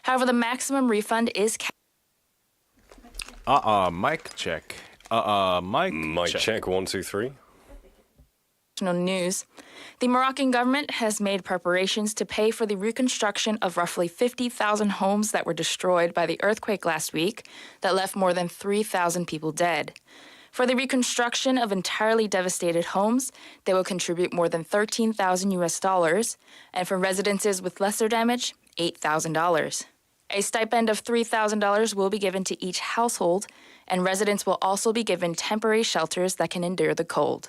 However, the maximum refund is Mic check. Mic check. 1, 2, 3. News. The Moroccan government has made preparations to pay for the reconstruction of roughly 50,000 homes that were destroyed by the earthquake last week that left more than 3,000 people dead. For the reconstruction of entirely devastated homes, they will contribute more than $13,000, and for residences with lesser damage, $8,000. A stipend of $3,000 will be given to each household, and residents will also be given temporary shelters that can endure the cold.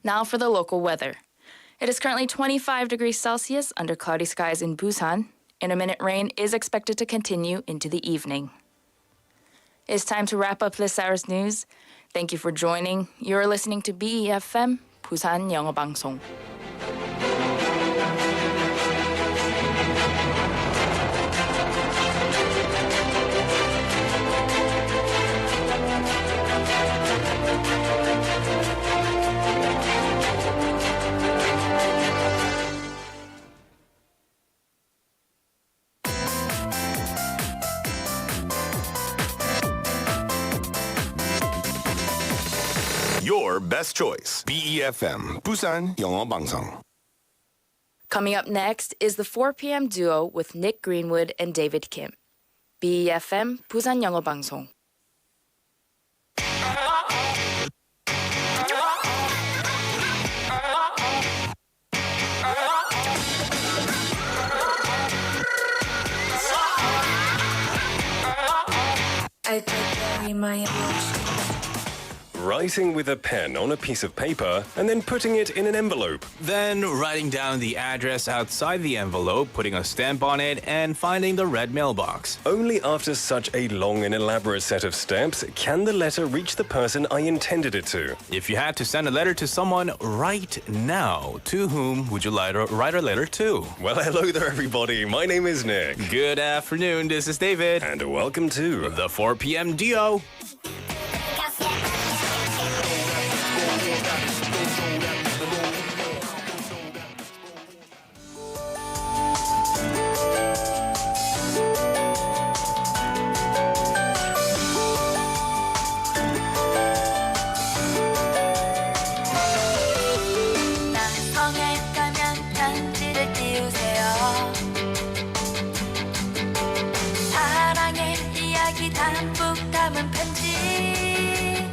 Now for the local weather. It is currently 25 degrees Celsius under cloudy skies in Busan. In a minute, rain is expected to continue into the evening. It's time to wrap up this hour's news. Thank you for joining. You're listening to BEFM, 부산영어방송. Your best choice. BEFM, 부산영어방송. Coming up next is the 4 p.m. duo with Nick Greenwood and David Kim. BEFM, 부산영어방송. I carry my emotions. Writing with a pen on a piece of paper and then putting it in an envelope. Then writing down the address outside the envelope, putting a stamp on it, and finding the red mailbox. Only after such a long and elaborate set of steps can the letter reach the person I intended it to. If you had to send a letter to someone right now, to whom would you write a letter to? Well, hello there, everybody. My name is Nick. Good afternoon, this is David. And welcome to The 4 p.m. duo. 담뿍 담은 편지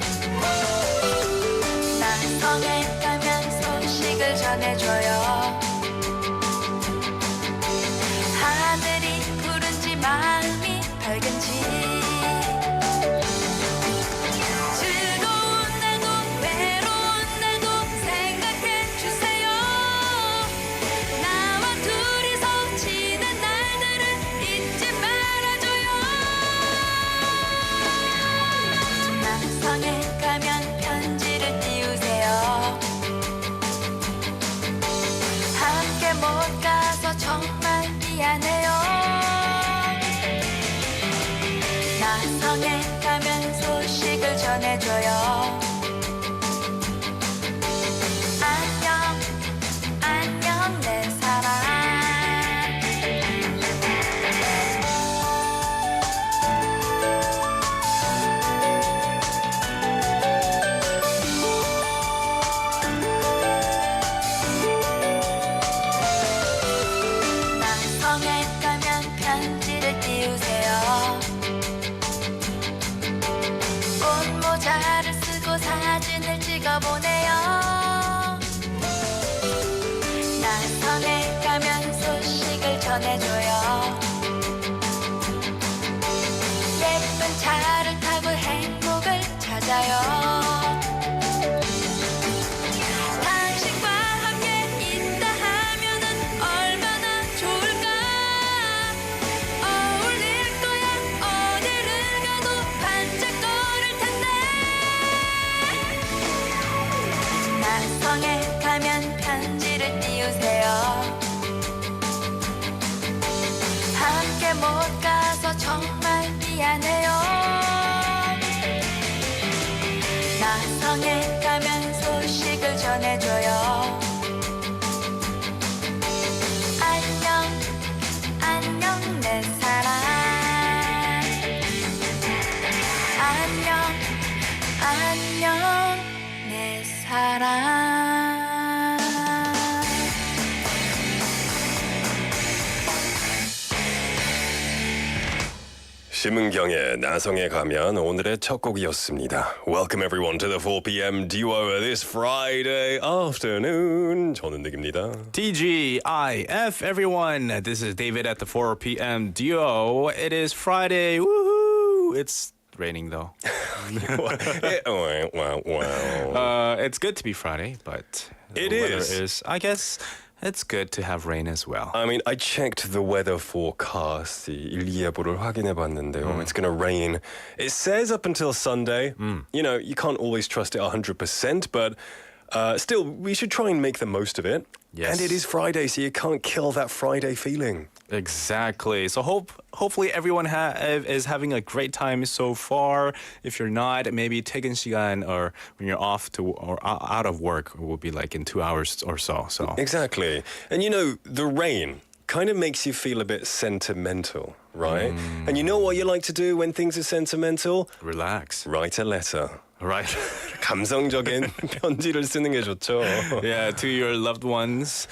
나성에 가면 소식을 전해줘요 하늘이 푸른지 마음이 밝은지 즐거운 날도 외로운 날도 생각해주세요 나와 둘이서 지낸 날들을 잊지 말아줘요 나성에 가면 편지를 띄우세요 함께 못 가서 정말 미안해요 나성에 가면 소식을 전해줘요 안녕 안녕 내 사랑 나성에 가면 편지를 띄우세요 꽃모자를 쓰고 사진을 찍어보내요 나성에 가면 소식을 전해줘요 예쁜 차를 타고 행복을 찾아요 당신과 함께 있다 하면은 얼마나 좋을까 어울릴 거야 어디를 가도 반짝거릴 텐데 나성에 가면 편지를 띄우세요 함께 못 가서 정말 미안해요 나성에 가면 소식을 전해줘요 안녕 사랑. 심은경의 나성에 가면 오늘의 첫 곡이었습니다. Welcome everyone to the 4 p.m. duo this Friday afternoon. 저는 닉입니다. TGIF, everyone. This is David at the 4 p.m. duo. It is Friday. Woohoo! It's raining though. It's good to be Friday, but It the weather is. I guess it's good to have rain as well. I mean, I checked the weather forecast, 이 일기예보를 확인해 봤는데요. It's going to rain. It says up until Sunday. You know, you can't always trust it 100%, but still, we should try and make the most of it. Yes. And it is Friday, so you can't kill that Friday feeling. Exactly. So hopefully everyone is having a great time so far. If you're not, maybe 퇴근 시간 or when you're off to or out of work will be like in 2 hours or so. So Exactly. And you know, the rain kind of makes you feel a bit sentimental, right? And you know what you like to do when things are sentimental? relax. Write a letter. Right. 감성적인 편지를 쓰는 게 좋죠. Yeah, to your loved ones.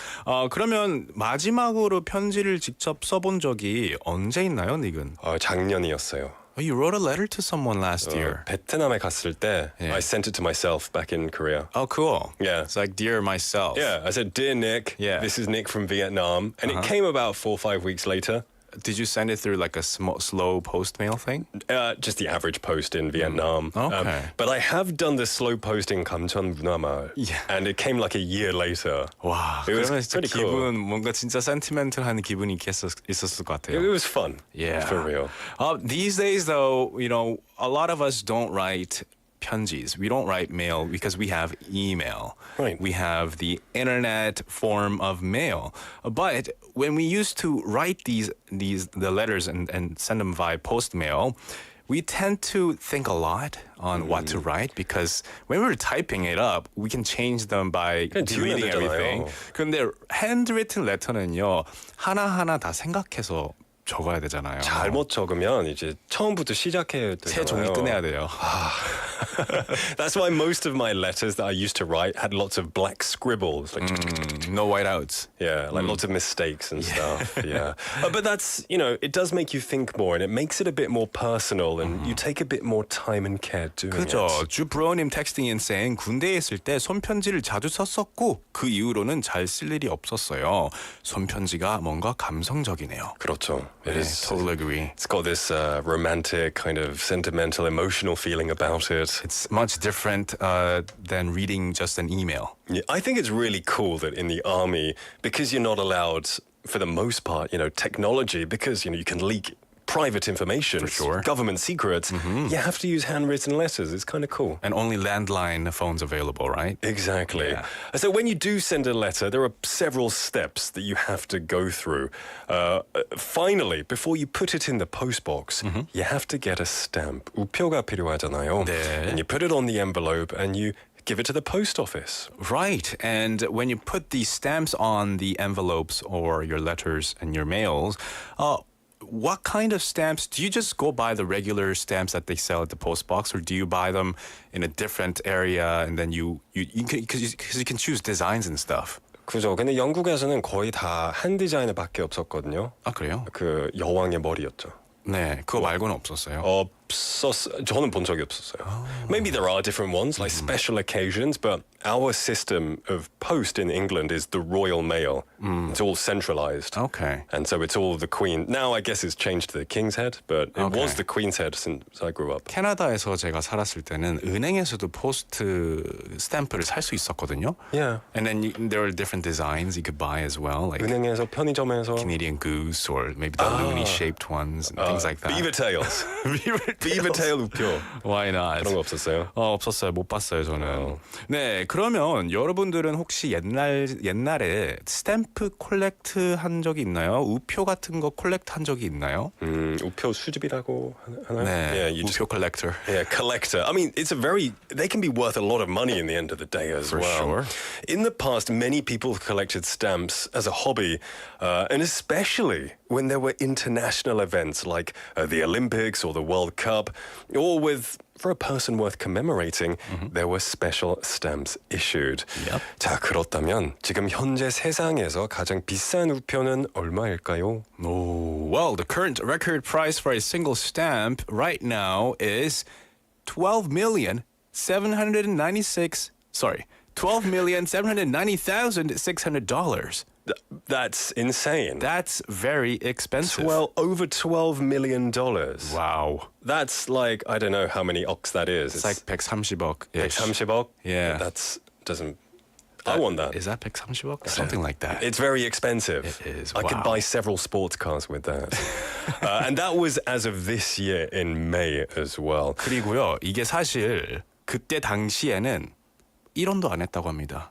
그러면 마지막으로 편지를 직접 써본 적이 언제 있나요, 닉은? 작년이었어요. You wrote a letter to someone last year. 베트남에 갔을 때 Yeah. I sent it to myself back in Korea. Oh, cool. Yeah. It's like, dear myself. Yeah, I said, "Dear Nick, Yeah. this is Nick from Vietnam." And it came about 4 or 5 weeks later. Did you send it through like a slow post mail thing? Just the average post in Vietnam. Okay. But I have done the slow post in Kamcheon 문화마을. Yeah. And it came like a year later. 와, It was 그러면 진짜 pretty cool. 기분 뭔가 진짜 센티멘탈한 기분이 있었을 것 같아요. It was fun. Yeah. For real. These days, though, you know, a lot of us don't write 편지s. We don't write mail because we have email. Right. We have the internet form of mail. But when we used to write the letters and send them via post mail, we tend to think a lot on what to write because when we're typing it up, we can change them by 그냥 지우면 deleting everything. 되잖아요. 근데 handwritten letter는요, 하나하나 다 생각해서 적어야 되잖아요. 잘못 적으면 이제 처음부터 시작해야 되잖아요. 새 종이 꺼내야 돼요. That's why most of my letters that I used to write had lots of black scribbles. Like, No whiteouts. yeah, like lots of mistakes and stuff. Yeah. But that's, you know, it does make you think more and it makes it a bit more personal and you take a bit more time and care doing 그죠. it. 주브로님 텍스팅 인생 군대에 있을 때 손편지를 자주 썼었고 그 이후로는 잘 쓸 일이 없었어요. 손편지가 뭔가 감성적이네요. 그렇죠. It 네, is. totally agree. It's got this romantic, kind of sentimental, emotional feeling about it. It's much different than reading just an email. Yeah, I think it's really cool that in the army, because you're not allowed, for the most part, you know, technology, because, you know, you can leak private information, For sure. government secrets, you have to use handwritten letters. It's kind of cool. And only landline phones available, right? Exactly. Yeah. So when you do send a letter, there are several steps that you have to go through. Finally, before you put it in the postbox, you have to get a stamp. 우표가 필요하잖아요. 네. And you put it on the envelope and you give it to the post office. Right. And when you put these stamps on the envelopes or your letters and your mails, what kind of stamps? Do you just go buy the regular stamps that they sell at the post box, or do you buy them in a different area and then you can, because you can choose designs and stuff? 그죠. 근데 영국에서는 거의 다 한 디자인밖에 없었거든요. 아, 그래요? 그 여왕의 머리였죠. 네, 그거 말고는 없었어요. 저는 본 적이 없었어요. Maybe there are different ones, like special occasions, but our system of post in England is the Royal Mail. It's all centralized. Okay. And so it's all the Queen. Now I guess it's changed to the King's Head, but it was Okay. the Queen's Head since I grew up. 캐나다에서 제가 살았을 때는 은행에서도 포스트 스탬프를 살 수 있었거든요. Yeah. And then there are different designs you could buy as well, like 은행에서 편의점에서 Canadian Goose or maybe the loony-shaped ones and things like that. Beaver tails. Beaver tail 우표. Why not? 그런 거 없었어요? 없었어요. 못 봤어요, 저는. 네, 그러면 여러분들은 혹시 옛날에 스탬프 콜렉트 한 적이 있나요? 우표 같은 거 콜렉트 한 적이 있나요? 우표 수집이라고 하나요? 네, Yeah, you just 우표 collector. Yeah, collector. I mean, they can be worth a lot of money in the end of the day as For well. sure. In the past, many people collected stamps as a hobby, and especially when there were international events like the Olympics or the World Cup. cup, or for a person worth commemorating, there were special stamps issued. Yep. 자, 그렇다면 지금 현재 세상에서 가장 비싼 우표는 얼마일까요? Oh, well, the current record price for a single stamp right now is $12,790,600. That's insane. That's very expensive. Over $12 million. Wow. That's like, I don't know how many oks that is. It's like 130억-ish. 130억? Yeah. I want that. Is that 130억? Something like that. It's very expensive. It is. I could Wow. buy several sports cars with that. And that was as of this year in May as well. 그리고요, 이게 사실 그때 당시에는 1원도 안 했다고 합니다.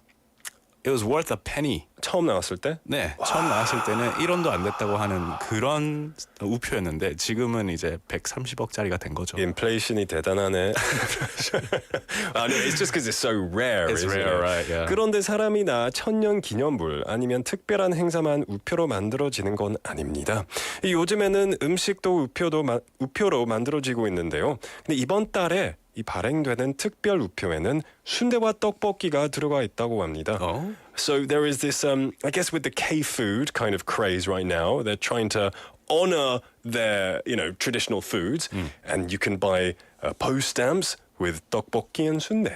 It was worth a penny. 처음 나왔을 때? 네, 처음 나왔을 때는 1원도 안 됐다고 하는 그런 우표였는데 지금은 이제 130억짜리가 된 거죠. 인플레이션이 대단하네. 아니, it's just because it's so rare. It's isn't rare, it? right? Yeah. 그런데 사람이나 천년 기념물 아니면 특별한 행사만 우표로 만들어지는 건 아닙니다. 요즘에는 음식도 우표로 만들어지고 있는데요. 근데 이번 달에 이 발행되는 특별 우표에는 순대와 떡볶이가 들어가 있다고 합니다. Oh. So there is this, I guess, with the K-food kind of craze right now, they're trying to honor their, traditional foods, and you can buy post stamps with 떡볶이 and 순대.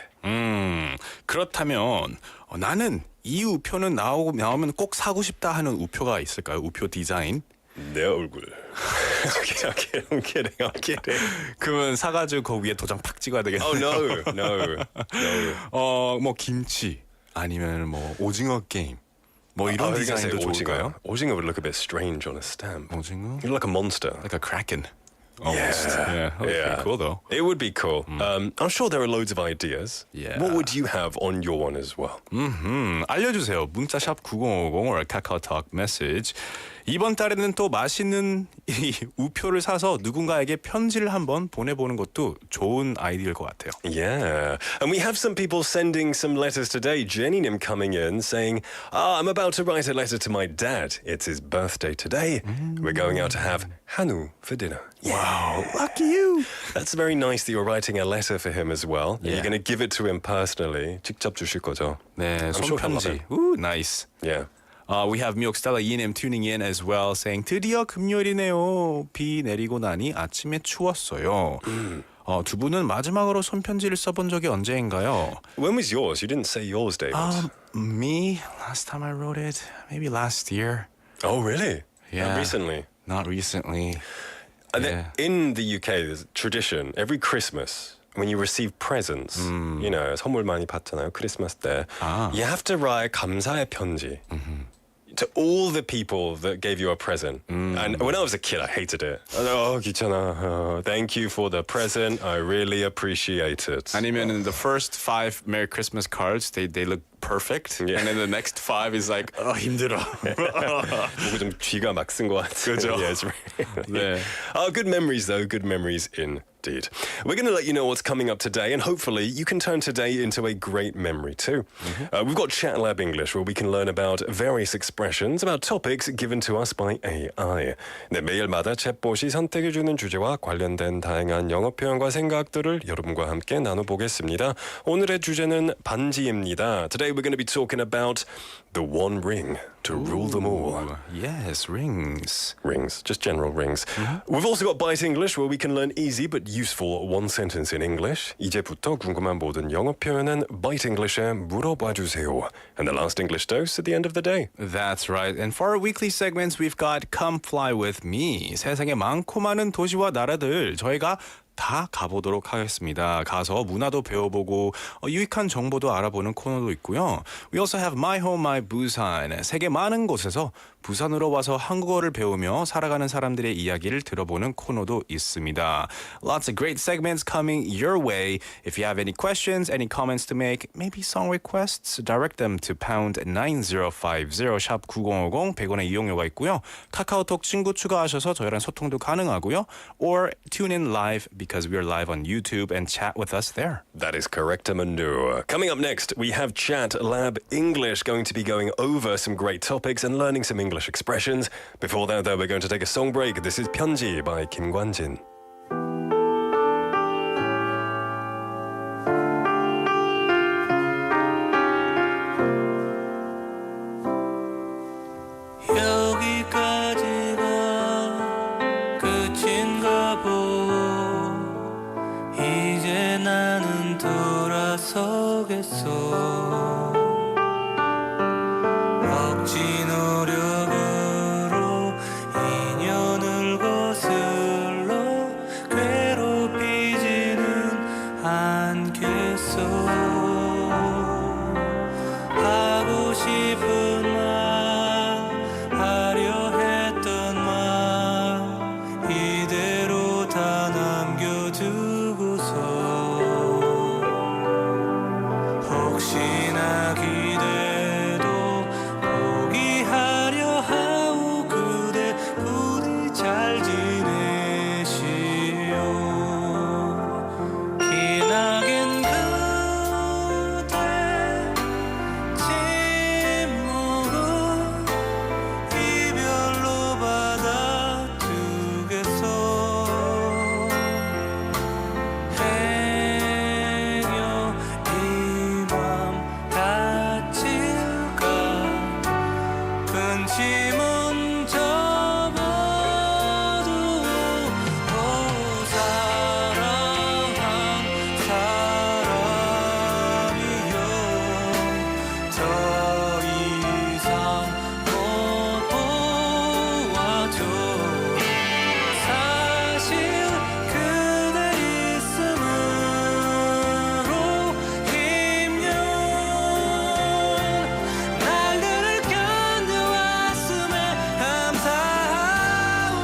그렇다면 나는 이 우표는 나오면 꼭 사고 싶다 하는 우표가 있을까요? 우표 디자인? 내 얼굴. I'm kidding. 그러면 사가지고 그 위에 도장 팍 찍어야 되겠네요. Oh no. 뭐 김치 아니면 뭐 오징어 게임 뭐 이런 디자인도 좋을까요? 오징어 would look a bit strange on a stamp. 오징어? You're like a monster. Like a kraken. Almost. Yeah. That would be pretty cool though. It would be cool. I'm sure there are loads of ideas. Yeah. What would you have on your one as well? 알려주세요. 문자샵 9050 or 카카오톡 메시지. 이번 달에는 또 맛있는 이 우표를 사서 누군가에게 편지를 한번 보내보는 것도 좋은 아이디어일 것 같아요. Yeah. And we have some people sending some letters today. Jenny-nim coming in saying, I'm about to write a letter to my dad. It's his birthday today. We're going out to have 한우 for dinner. Wow, lucky you. That's very nice that you're writing a letter for him as well. Yeah. You're going to give it to him personally. 직접 주실 거죠? 네, I'm sure he'll love 손편지. it. Ooh, nice. Yeah. We have 미옥스텔라 이님 tuning in as well saying 드디어 금요일이네요. 비 내리고 나니 아침에 추웠어요. 두 분은 마지막으로 손편지를 써본 적이 언제인가요? When was yours? You didn't say yours, David. Me? Last time I wrote it, maybe last year. Oh, really? Yeah. Not recently. Not recently. And Yeah. in the UK, there's a tradition. Every Christmas, when you receive presents, 선물 많이 받잖아요. 크리스마스 때. You have to write 감사의 편지. To all the people that gave you a present. And when I was a kid, I hated it. 귀찮아. Thank you for the present. I really appreciate it. 아니면 the first 5 Merry Christmas cards, they look perfect. Yeah. And then the next 5 is like, 힘들어. 뭔가 좀 쥐가 막 쓴 것 같아요. 그죠? Yeah, it's really... 네. Good memories, though. Good memories indeed. We're going to let you know what's coming up today, and hopefully you can turn today into a great memory too. We've got Chat Lab English, where we can learn about various expressions, about topics given to us by AI. 네, 매일마다 챗봇이 선택해주는 주제와 관련된 다양한 영어 표현과 생각들을 여러분과 함께 나눠보겠습니다. 오늘의 주제는 반지입니다. Today we're going to be talking about the one ring to rule them all. Yes, rings. Rings, just general rings. We've also got Byte English, where we can learn easy but useful one sentence in English. 이제부터 궁금한 모든 영어 표현은 Byte English에 물어봐 주세요. And the last English dose at the end of the day. That's right. And for our weekly segments, we've got Come Fly With Me. 세상에 많고 많은 도시와 나라들 저희가 다 가보도록 하겠습니다. 가서 문화도 배워보고 유익한 정보도 알아보는 코너도 있고요. We also have My Home, My Busan. 세계 많은 곳에서 부산으로 와서 한국어를 배우며 살아가는 사람들의 이야기를 들어보는 코너도 있습니다. Lots of great segments coming your way. If you have any questions, any comments to make, maybe song requests, direct them to pound 9050 샵 9050 100원의 이용료가 있고요. 카카오톡 친구 추가하셔서 저희랑 소통도 가능하고요. Or tune in live because we are live on YouTube and chat with us there. That is correct, Amandu. Coming up next, we have Chat Lab English, going to be going over some great topics and learning some English expressions. Before that, though, we're going to take a song break. This is 편지 by 김관진. 나서겠소 억지 노력으로 인연을 거슬러 괴롭히지는 않겠소 하고 싶은 말 하려 했던 말 이대로 다 남겨두고서 혹시나 기대도 포기하려 하오 그대 부디 잘 지내시오 기나긴 그대 침묵은 이별로 받아두겠소 행여 이 맘 다칠까 근심은 접어두고 사랑한 사람이여 더 이상 못 보아줘 사실 그대 있음으로 힘든 날들을 견뎌왔음에 감사하오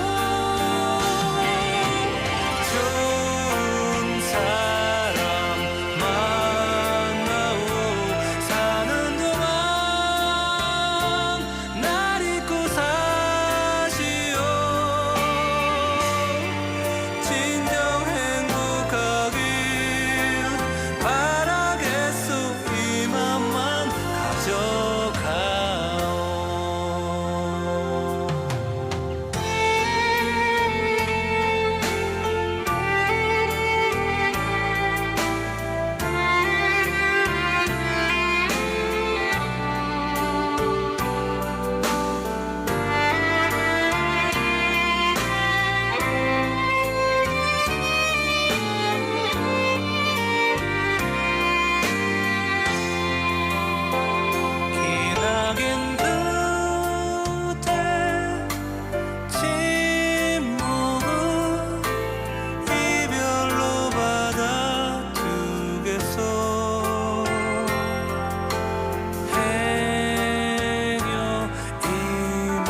좋은 사람 만나오 사는 동안 날 잊고 사시오 진정 행복하길 바라겠소 이 맘만 가져가오 기나긴 그대 침묵은 이별로 받아두겠소 행여 이 맘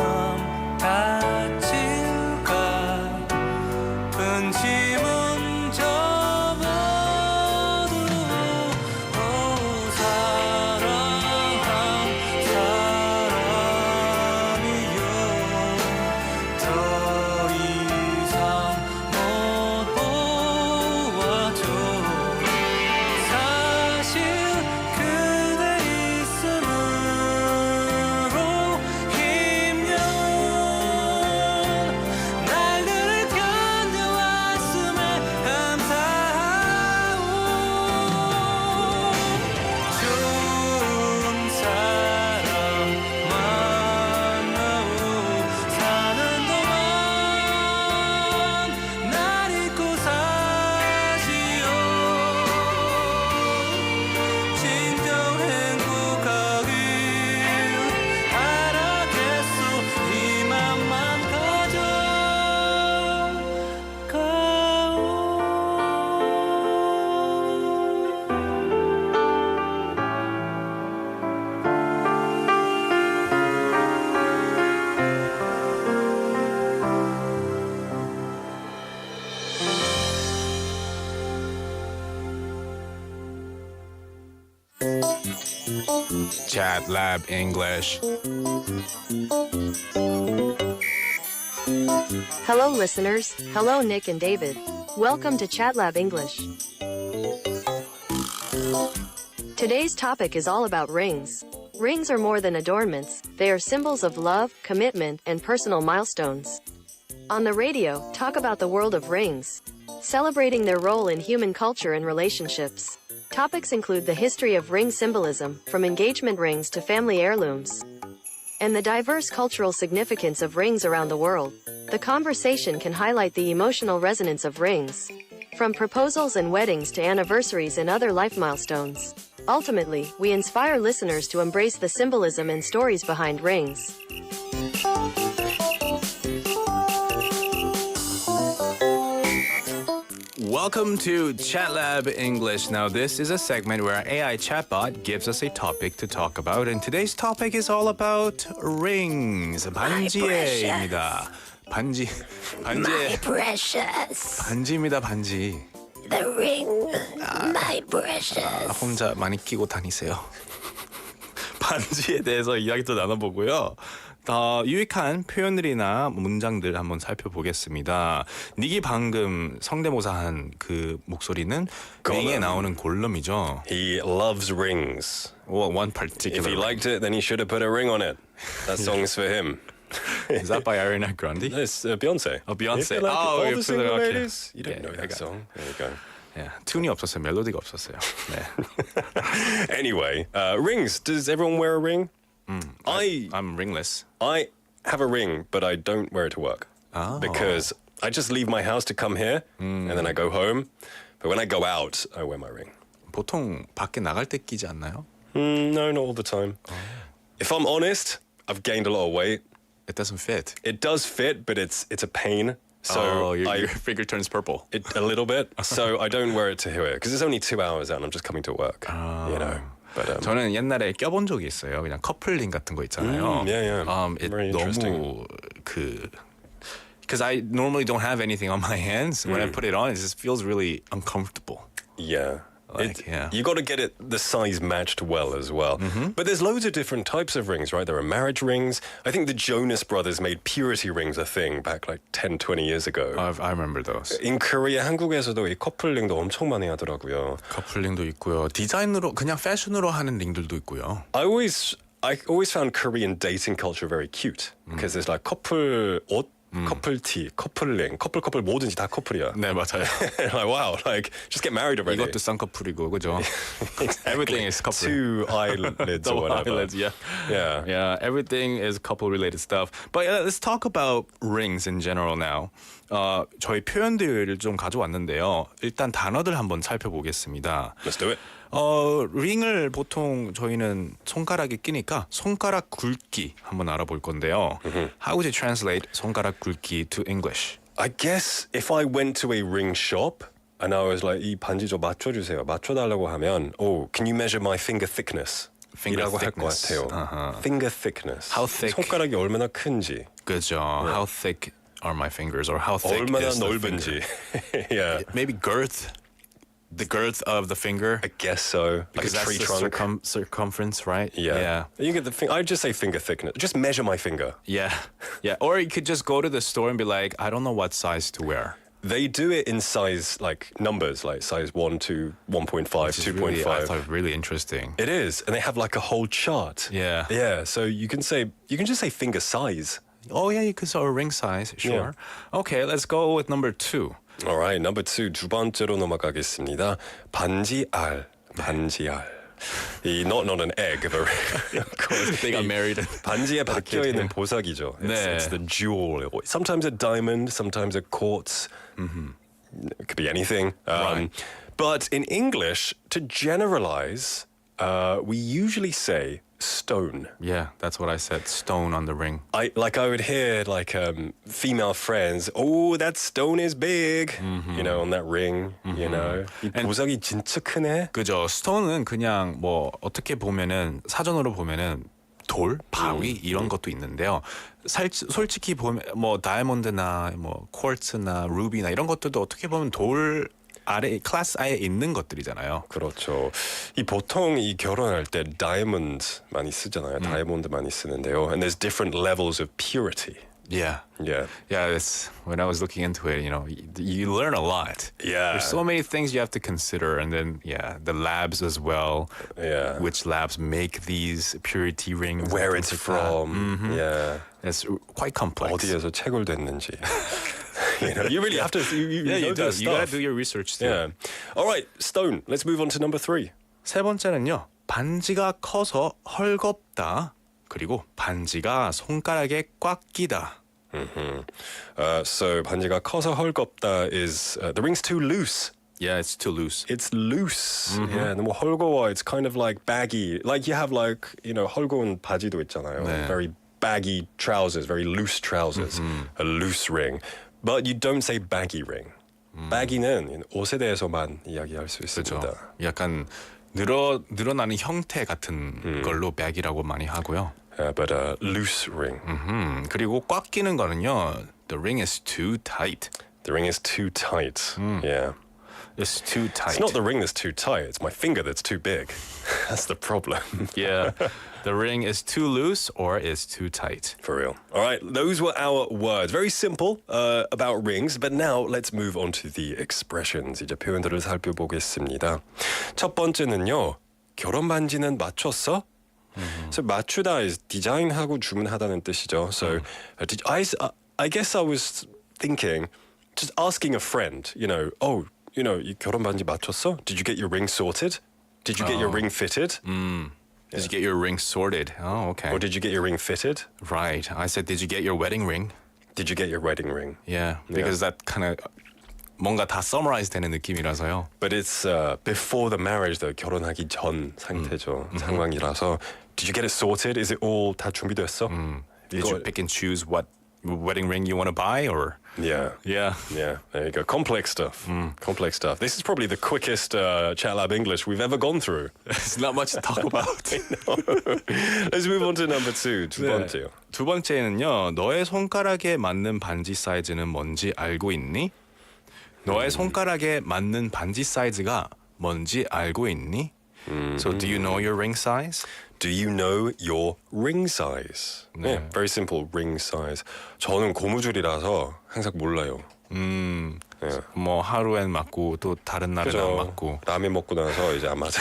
다칠까 근심은 접어두고 사랑한 사람이여 더 이상 못 보아줘 사실 그대 있음으로 힘든 날들을 견뎌왔음에 감사하오 좋은 사람 만나오 사는 동안 날 잊고 사시오 진정 행복하길 바라겠소 이 맘만 Chat Lab English. Hello, listeners. Hello, Nick and David. Welcome to ChatLab English. Today's topic is all about rings. Rings are more than adornments, they are symbols of love, commitment, and personal milestones. On the radio, talk about the world of rings, celebrating their role in human culture and relationships. Topics include the history of ring symbolism, from engagement rings to family heirlooms, and the diverse cultural significance of rings around the world. The conversation can highlight the emotional resonance of rings. From proposals and weddings to anniversaries and other life milestones. Ultimately, we inspire listeners to embrace the symbolism and stories behind rings. Welcome to Chat Lab English. Now, this is a segment where our AI chatbot gives us a topic to talk about, and today's topic is all about rings. 반지에입니다. 반지에. My precious. 반지입니다, 반지. The ring. My precious. 혼자 많이 끼고 다니세요. 반지에 대해서 이야기도 나눠보고요. 유익한 표현들이나 문장들 한번 살펴보겠습니다. 닉이 방금 성대모사한 그 목소리는 링에 나오는 골럼이죠. He loves rings. Well, one particular. If he liked it, then he should have put a ring on it. That song's for him. Is that by Ariana Grande? It's Beyonce. Oh, Beyonce. If you like all you're the single okay. ladies. You don't Yeah, know I that got song. There you go. Yeah, 튠이 없었어요. 멜로디가 없었어요. 네. Anyway, rings. Does everyone wear a ring? I'm ringless. I have a ring, but I don't wear it to work. Because I just leave my house to come here, and then I go home. But when I go out, I wear my ring. 보통 밖에 나갈 때 끼지 않나요? No, not all the time. If I'm honest, I've gained a lot of weight. It doesn't fit. It does fit, but it's a pain. So your finger turns purple. A little bit. So I don't wear it to here because it's only 2 hours out and I'm just coming to work. You know. But, 저는 옛날에 껴본 적이 있어요. 그냥 커플링 같은 거 있잖아요. Yeah. Very interesting. 너무 because I normally don't have anything on my hands. When I put it on, it just feels really uncomfortable. Yeah. Yeah. You got to get it the size matched well as well. But there's loads of different types of rings, right? There are marriage rings. I think the Jonas Brothers made purity rings a thing back like 10, 20 years ago. I remember those. In Korea, 한국에서도 이 커플링도 엄청 많이 하더라고요. 커플링도 있고요. 디자인으로 그냥 패션으로 하는 링들도 있고요. I always found Korean dating culture very cute because there's like 커플 옷, 커플 티, 커플링, 커플 뭐든지 다 커플이야. 네, 맞아요. Like wow, like just get married already. 이것도 쌍꺼풀이고 그죠? Exactly. Everything is couple. 2 eyelids or whatever. Eyelids, yeah. Yeah. Everything is couple related stuff. But let's talk about rings in general now. 저희 표현들을 좀 가져왔는데요. 일단 단어들 한번 살펴보겠습니다. Let's do it. 링을 보통 저희는 손가락에 끼니까 손가락 굵기 한번 알아볼 건데요. How would you translate 손가락 굵기 to English? I guess if I went to a ring shop and I was like, 이 반지 좀 맞춰주세요. 맞춰달라고 하면, can you measure my finger thickness? Finger 이라고 할 것 thickness. 같아요. Finger thickness. How thick? 손가락이 얼마나 큰지. 그죠. How thick are my fingers? Or how thick 얼마나 is the 넓은지. finger? Yeah. Maybe girth? The girth of the finger? I guess so. Like Because a tree that's the trunk. circumference, right? Yeah. You get the thing. I'd just say finger thickness. Just measure my finger. Yeah. Or you could just go to the store and be like, I don't know what size to wear. They do it in size, like numbers, like size 1 to 1.5, 2.5. I thought really interesting. It is, and they have like a whole chart. Yeah. Yeah. So you can just say finger size. Oh yeah, you could say a ring size, sure. Okay, let's go with number 2. All right, number 2 두 번째로 넘어가겠습니다. 반지알. 이 not an egg, but of course They got married. 반지에 박혀 있는 보석이죠. It's the jewel. Sometimes a diamond, sometimes a quartz. It could be anything. Right. But in English, to generalize, we usually say stone. Yeah, that's what I said. Stone on the ring. I would hear like female friends, oh, that stone is big, you know, on that ring, you know. 이 보석이 진짜 크네. 그죠. 스톤은 그냥 뭐 어떻게 보면은 사전으로 보면은 돌, 바위 이런 것도 있는데요. 솔직히 보면 뭐 다이아몬드나 뭐 쿼츠나 루비나 이런 것들도 어떻게 보면 돌 아래 클래스 아예 있는 것들이잖아요. 그렇죠. 이 보통 이 결혼할 때 다이아몬드 많이 쓰잖아요. 다이아몬드 많이 쓰는데요. And there's different levels of purity. Yeah. Yeah. Yeah, it's when I was looking into it, you know, you learn a lot. Yeah. There's so many things you have to consider, and then the labs as well. Yeah. Which labs make these purity rings? Where it's from. Yeah. It's quite complex. 어디에서 채굴됐는지. You know, you really have to. You know do. that stuff. You gotta do your research too. Yeah. All right, stone. Let's move on to number 3. 세 번째는요. 반지가 커서 헐겁다. 그리고 반지가 손가락에 꽉 끼다. So 반지가 커서 헐겁다 is the ring's too loose. Yeah, it's too loose. It's loose. Yeah, and 뭐 헐거워, it's kind of like baggy. Like you have like, 헐거운 바지도 있잖아요. 네. Very baggy trousers, very loose trousers. A loose ring. But you don't say baggy ring. baggy는 옷에 대해서만 이야기할 수 있습니다. 그렇죠. 약간 늘어나는 형태 같은 걸로 bag이라고 많이 하고요. But a loose ring. 그리고 꽉 끼는 거는요. The ring is too tight. The ring is too tight. Yeah. It's too tight. It's not the ring that's too tight, it's my finger that's too big. That's the problem. Yeah. The ring is too loose or is too tight. For real. All right, those were our words. Very simple about rings, but now let's move on to the expressions. 이제 표현들을 살펴보겠습니다. 첫 번째는요. 결혼 반지는 맞췄어? So 맞추다 is 디자인하고 주문하다는 뜻이죠. So I guess I was thinking, just asking a friend, 이 결혼 반지 맞췄어? Did you get your ring sorted? Did you get your ring fitted? Did you get your ring sorted? Oh, okay. Or did you get your ring fitted? Right. I said, did you get your wedding ring? Did you get your wedding ring? Yeah, because that kind of 뭔가 다 summarize 되는 느낌이라서요. But it's before the marriage, though, 결혼하기 전 상태죠. 상황이라서. Did you get it sorted? Is it all 다 준비됐어? Did you pick and choose what wedding ring you want to buy or? Yeah. Yeah. Yeah, there you go. Complex stuff. Complex stuff. This is probably the quickest Chat Lab English we've ever gone through. There's not much to talk about. Let's move on to number two. 두 번째요. 두 번째는요. 너의 손가락에 맞는 반지 사이즈는 뭔지 알고 있니? 너의 손가락에 맞는 반지 사이즈가 뭔지 알고 있니? So do you know your ring size? Do you know your ring size? 네. Yeah, very simple ring size. 저는 고무줄이라서 항상 몰라요. 네. 뭐 하루엔 맞고 또 다른 날은 안 맞고. 라면 먹고 나서 이제 안 맞아요.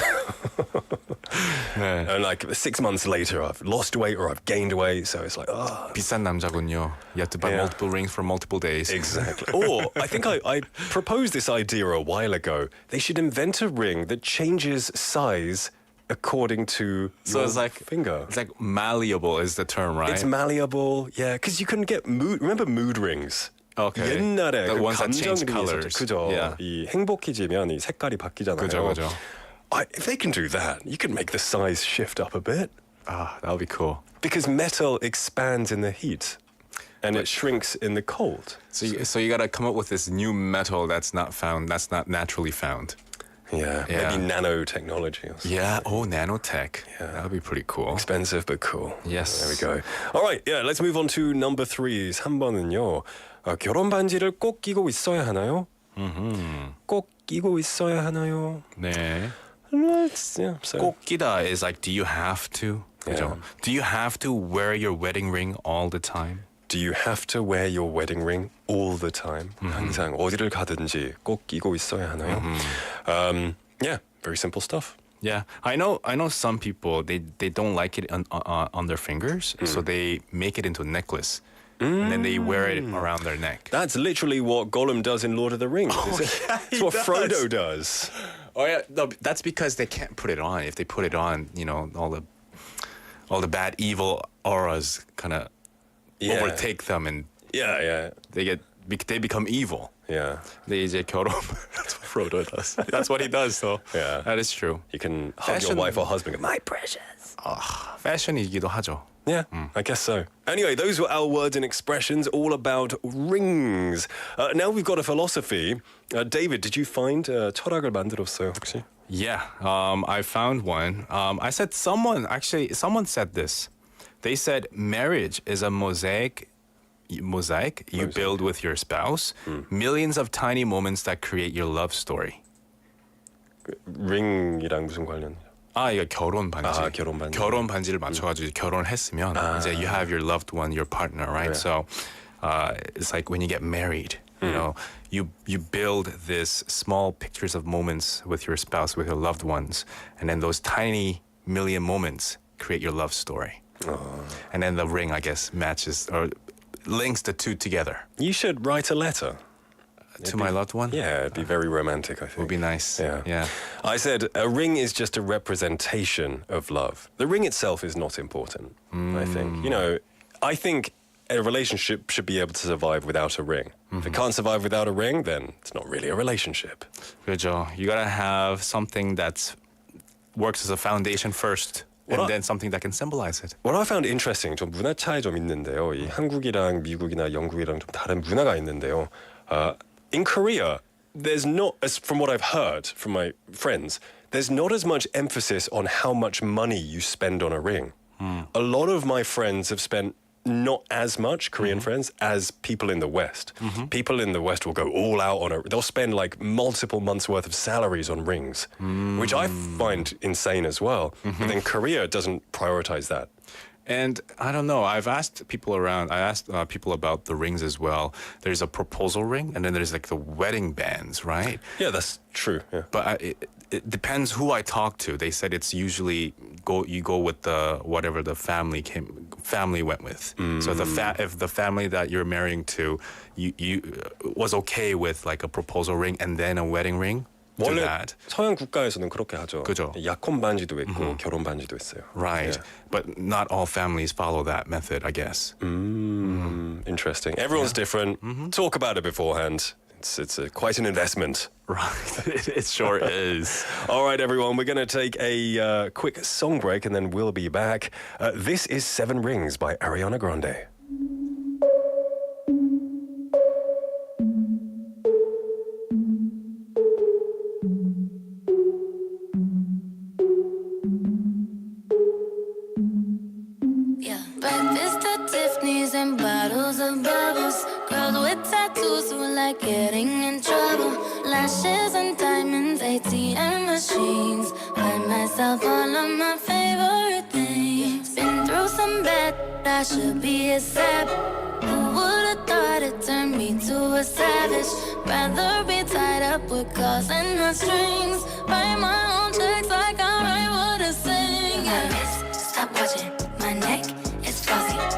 네. And like 6 months later, I've lost weight or I've gained weight, so it's like, 비싼 남자군요. You have to buy Yeah. multiple rings for multiple days. Exactly. Or I think I proposed this idea a while ago. They should invent a ring that changes size according to So your it's like finger. It's like malleable is the term, right? It's malleable, yeah. Because you can get remember mood rings. Okay. 옛날에 The 그 ones that change 감정이 colors. 있었죠. 그죠. Yeah. 이 행복해지면 이 색깔이 바뀌잖아요. 그죠. If they can do that, you can make the size shift up a bit. Ah, that would be cool. Because metal expands in the heat, and it shrinks in the cold. So you gotta come up with this new metal that's not naturally found. Yeah, Yeah. maybe nanotechnology or something. Yeah. Oh, nanotech. Yeah. That would be pretty cool. Expensive but cool. Yes. There we go. All right, yeah, let's move on to number 3. 3번은요. 결혼 반지를 꼭 끼고 있어야 하나요? 꼭 끼고 있어야 하나요? 네. So. 꼭 끼다 is like, do you have to? 그죠? Do you have to wear your wedding ring all the time? Do you have to wear your wedding ring all the time? 항상 어디를 가든지 꼭 끼고 있어야 하나요? Yeah, very simple stuff. Yeah, I know some people they don't like it on their fingers, so they make it into a necklace. And then they wear it around their neck. That's literally what Gollum does in Lord of the Rings. It's what Frodo does. Oh yeah, no, that's because they can't put it on. If they put it on, all the bad evil auras kind of overtake them, and Yeah. they become evil. Yeah. 근데 이제 결혼 that's what Frodo does. That's what he does. So Yeah. that is true. You can hug your Fashion- wife or husband and go, my precious. 패션이기도 하죠. Yeah, I guess so. Anyway, those were our words and expressions all about rings. Now we've got a philosophy. David, did you find 철학을 만들었어요, 혹시? Yeah, I found one. I said someone said this. They said marriage is a mosaic you build with your spouse, millions of tiny moments that create your love story. ring이랑 무슨 관련? 이거 결혼 반지. 결혼 반지. 결혼 반지를 맞춰가지고 결혼했으면 이제 you have your loved one, your partner, right? Yeah. So it's like when you get married, you build this small pictures of moments with your spouse, with your loved ones, and then those tiny million moments create your love story. And then the ring, I guess, matches or links the two together. You should write a letter. To my loved one? Yeah, it'd be very romantic, I think. Would be nice. Yeah. I said a ring is just a representation of love. The ring itself is not important, I think. I think a relationship should be able to survive without a ring. If it can't survive without a ring, then it's not really a relationship. 그죠. You gotta have something that works as a foundation first. And then something that can symbolize it. What I found interesting, 좀 문화 차이 좀 있는데요. 이 한국이랑 미국이나 영국이랑 좀 다른 문화가 있는데요. In Korea, there's not, as from what I've heard from my friends, there's not as much emphasis on how much money you spend on a ring. A lot of my friends have spent not as much, Korean friends, as people in the West. People in the West will go all out on it. They'll spend like multiple months' worth of salaries on rings, which I find insane as well. But then Korea doesn't prioritize that. And I don't know. I've asked people around. I asked people about the rings as well. There's a proposal ring, and then there's like the wedding bands, right? Yeah, that's true. Yeah. But it depends who I talk to. They said it's usually you go with the whatever the family went with. So if the family that you're marrying to, you was okay with like a proposal ring and then a wedding ring. Do 원래 that. 서양 국가에서는 그렇게 하죠. 그죠. 약혼 반지도 있고 결혼 반지도 있어요. Right. Yeah. But not all families follow that method, I guess. Interesting. Everyone's different. Talk about it beforehand. It's quite an investment. Right. It sure is. All right, everyone. We're going to take a quick song break and then we'll be back. This is Seven Rings by Ariana Grande. Breakfast at Tiffany's and bottles of bubbles. Girls with tattoos who like getting in trouble. Lashes and diamonds, ATM machines. Buy myself all of my favorite things. Been through some bad, I should be a sap. Who would've thought it turned me to a savage? Rather be tied up with calls and the strings. Write my own checks like I write what I sing. My wrist, stop watching my neck.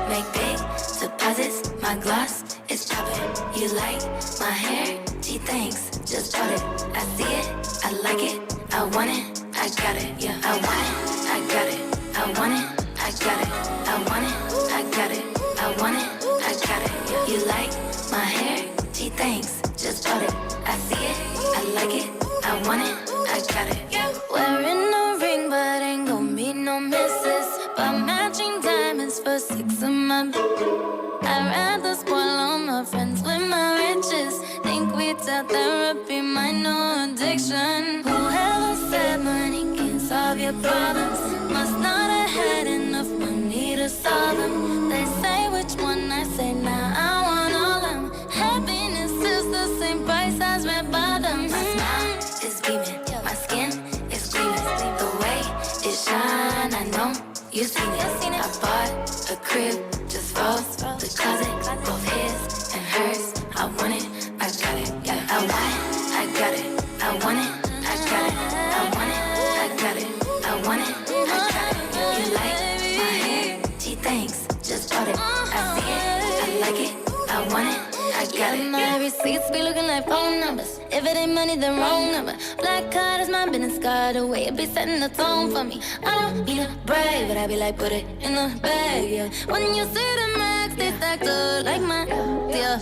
Make big deposits, my gloss is popping. You like my hair? Gee, thanks, just bought it. I see it, I like it, I want it, I got it. Yeah, I want it, I got it, I want it, I got it. I want it, I got it, I want it, I got it. Yeah. You like my hair? Gee, thanks, just bought it. I see it, I like it, I want it, I got it. Yeah. Wearing a ring, but ain't gon' be no misses. But matching diamonds for 6 of my. I'd rather spoil all my friends with my riches. Think without therapy, my no addiction. Whoever said money can solve your problems must not have had enough money to solve them. They say which one, I say now I want all them. Happiness is the same price as red bottoms. My smile is beaming, my skin is gleaming. The way it shine, I know. You seen it, I bought a crib just for the closet, both his and hers. I want it, I got it, yeah. I want it, I got it, I want it, I got it. I want it, I got it, I want it, I got it. You like my hair? Gee, thanks, just bought it. I see it, I like it, I want it, I got it. My receipts be looking like phone numbers. If it ain't money, then wrong number. Black card is my business card. The way it be setting the tone for me. I don't need a brag, but I be like, put it in the bag, yeah. When you see the max, they stacked up like my, yeah.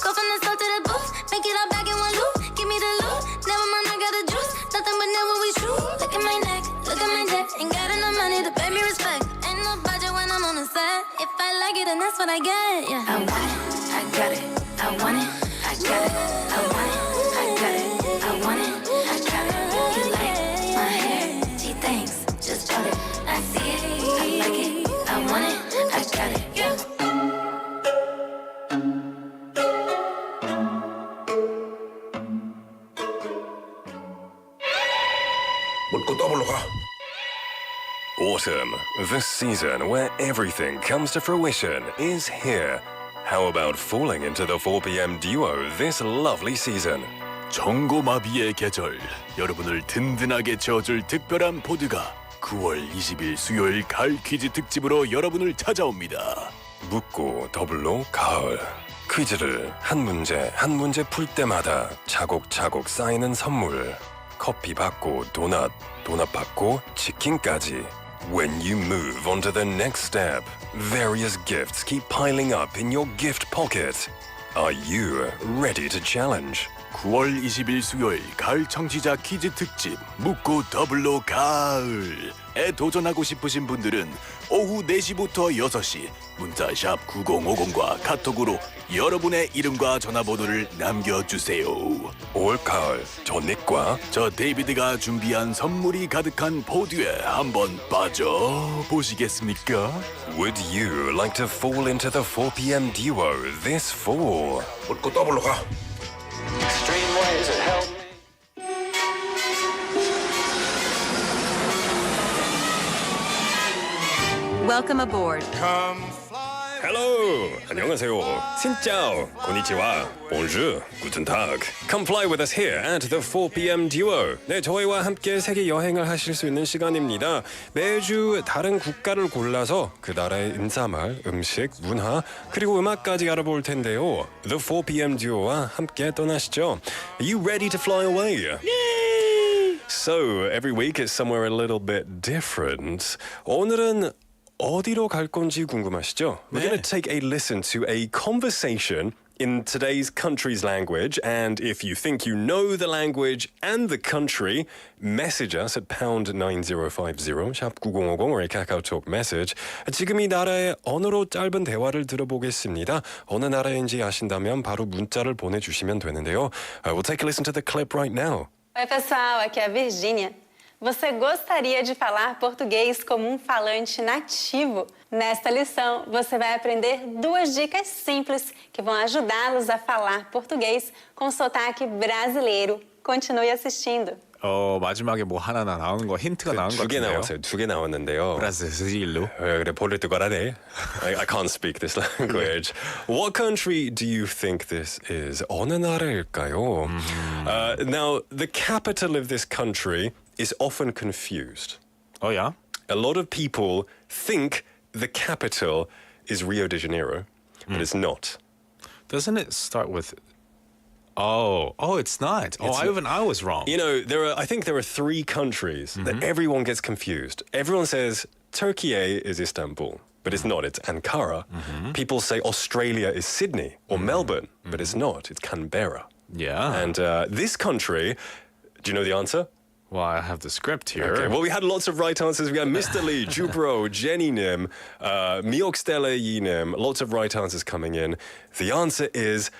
Go from the store to the booth, make it all back in one loop. Give me the loot, never mind, I got the juice. Nothing but never we shoot. Look at my neck, look at my jet. Ain't got enough money to pay me respect. Ain't no budget when I'm on the set. If I like it, then that's what I get, yeah. I want it, I got it, I want it, I got it, I want it. I got it, I want it, I got it. You like my hair? Gee, thanks, just bought it. I see it, I like it, I want it, I got it. Yeah. Autumn, the season where everything comes to fruition, is here. How about falling into the 4 p.m. duo this lovely season? 정고마비의 계절, 여러분을 든든하게 채워줄 특별한 포드가 9월 20일 수요일 가을 퀴즈 특집으로 여러분을 찾아옵니다. 묻고 더블로 가을. 퀴즈를 한 문제 풀 때마다 차곡차곡 쌓이는 선물. 커피 받고 도넛 받고 치킨까지. When you move on to the next step, various gifts keep piling up in your gift pocket. Are you ready to challenge? 9월 20일 수요일 가을 청취자 퀴즈 특집 묻고 더블로 가을에 도전하고 싶으신 분들은 오후 4시부터 6시 문자 샵 9050과 카톡으로 여러분의 이름과 전화번호를 남겨주세요. 올 가을 저 닉과 저 데이비드가 준비한 선물이 가득한 포드에 한번 빠져보시겠습니까? Would you like to fall into the 4pm duo this fall? 묻고 더블로 가. Welcome aboard. Hello, 안녕하세요. Xin konnichiwa, bonjour, guten tag. Come fly with us here at the 4pm duo. 네, 저희와 함께 세계 여행을 하실 수 있는 시간입니다. 매주 다른 국가를 골라서 그 나라의 인사말, 음식, 문화, 그리고 음악까지 알아볼 텐데요. The 4pm duo와 함께 떠나시죠. Are you ready to fly away? Yay! So, every week it's somewhere a little bit different. 오늘은 어디로 갈 건지 궁금하시죠? We're going to take a listen to a conversation in today's country's language, and if you think you know the language and the country, message us at #9050 샵 9050 or a KakaoTalk message. 지금 이 나라의 언어로 짧은 대화를 들어보겠습니다. 어느 나라인지 아신다면 바로 문자를 보내주시면 되는데요. We'll take a listen to the clip right now. Oi, pessoal, aqui é a Virgínia. Você gostaria de falar português como um falante nativo? Nesta lição, você vai aprender 2 dicas simples que vão ajudá-los a falar português com sotaque brasileiro. Continue assistindo. 마지막에 뭐 하나 나오는 거 힌트가 나온 거 두 개 같은데요. 나왔어요. 2개 나왔는데요. 브라질로. 그래 포르투갈어네. I can't speak this language. What country do you think this is? 어느 나라일까요? Now, the capital of this country is often confused. Oh yeah? A lot of people think the capital is Rio de Janeiro, but it's not. Doesn't it start with Oh, it's not. I was wrong. You know, I think there are 3 countries that everyone gets confused. Everyone says Turkey is Istanbul, but it's not. It's Ankara. People say Australia is Sydney or Melbourne, but it's not. It's Canberra. Yeah. And this country, do you know the answer? Well, I have the script here. Okay. Well, we had lots of right answers. We had Mr. Lee, Jubro, Jenny Nim, Miokstella Yinim. Lots of right answers coming in. The answer is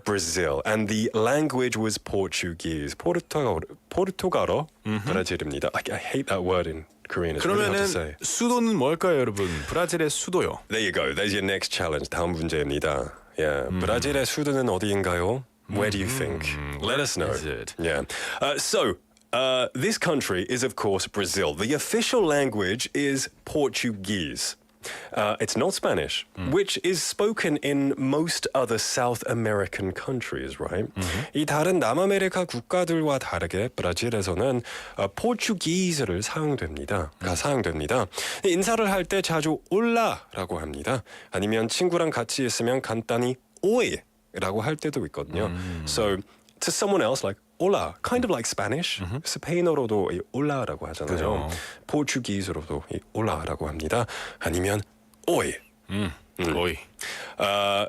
Brazil, and the language was Portuguese. Portugal어, 브라질입니다. I hate that word in Korean. It's really hard to say. 수도는 뭘까요, 여러분? 브라질의 수도요. There you go. There's your next challenge. 다음 문제입니다. Yeah, 브라질의 수도는 어디인가요? Where do you think? Let us know. Is it? Yeah. This country is, of course, Brazil. The official language is Portuguese. It's not Spanish, which is spoken in most other South American countries, right? 이 다른 남아메리카 국가들과 다르게 브라질에서는 포르투기스를 사용됩니다. 인사를 할 때 자주 올라라고 합니다. 아니면 친구랑 같이 있으면 간단히 오이라고 할 때도 있거든요. So to someone else, like hola, kind of like Spanish. 스페인어로도 이 hola라고 하잖아요. 포르투기스로도 이 hola라고 합니다. 아니면 oi. 오이.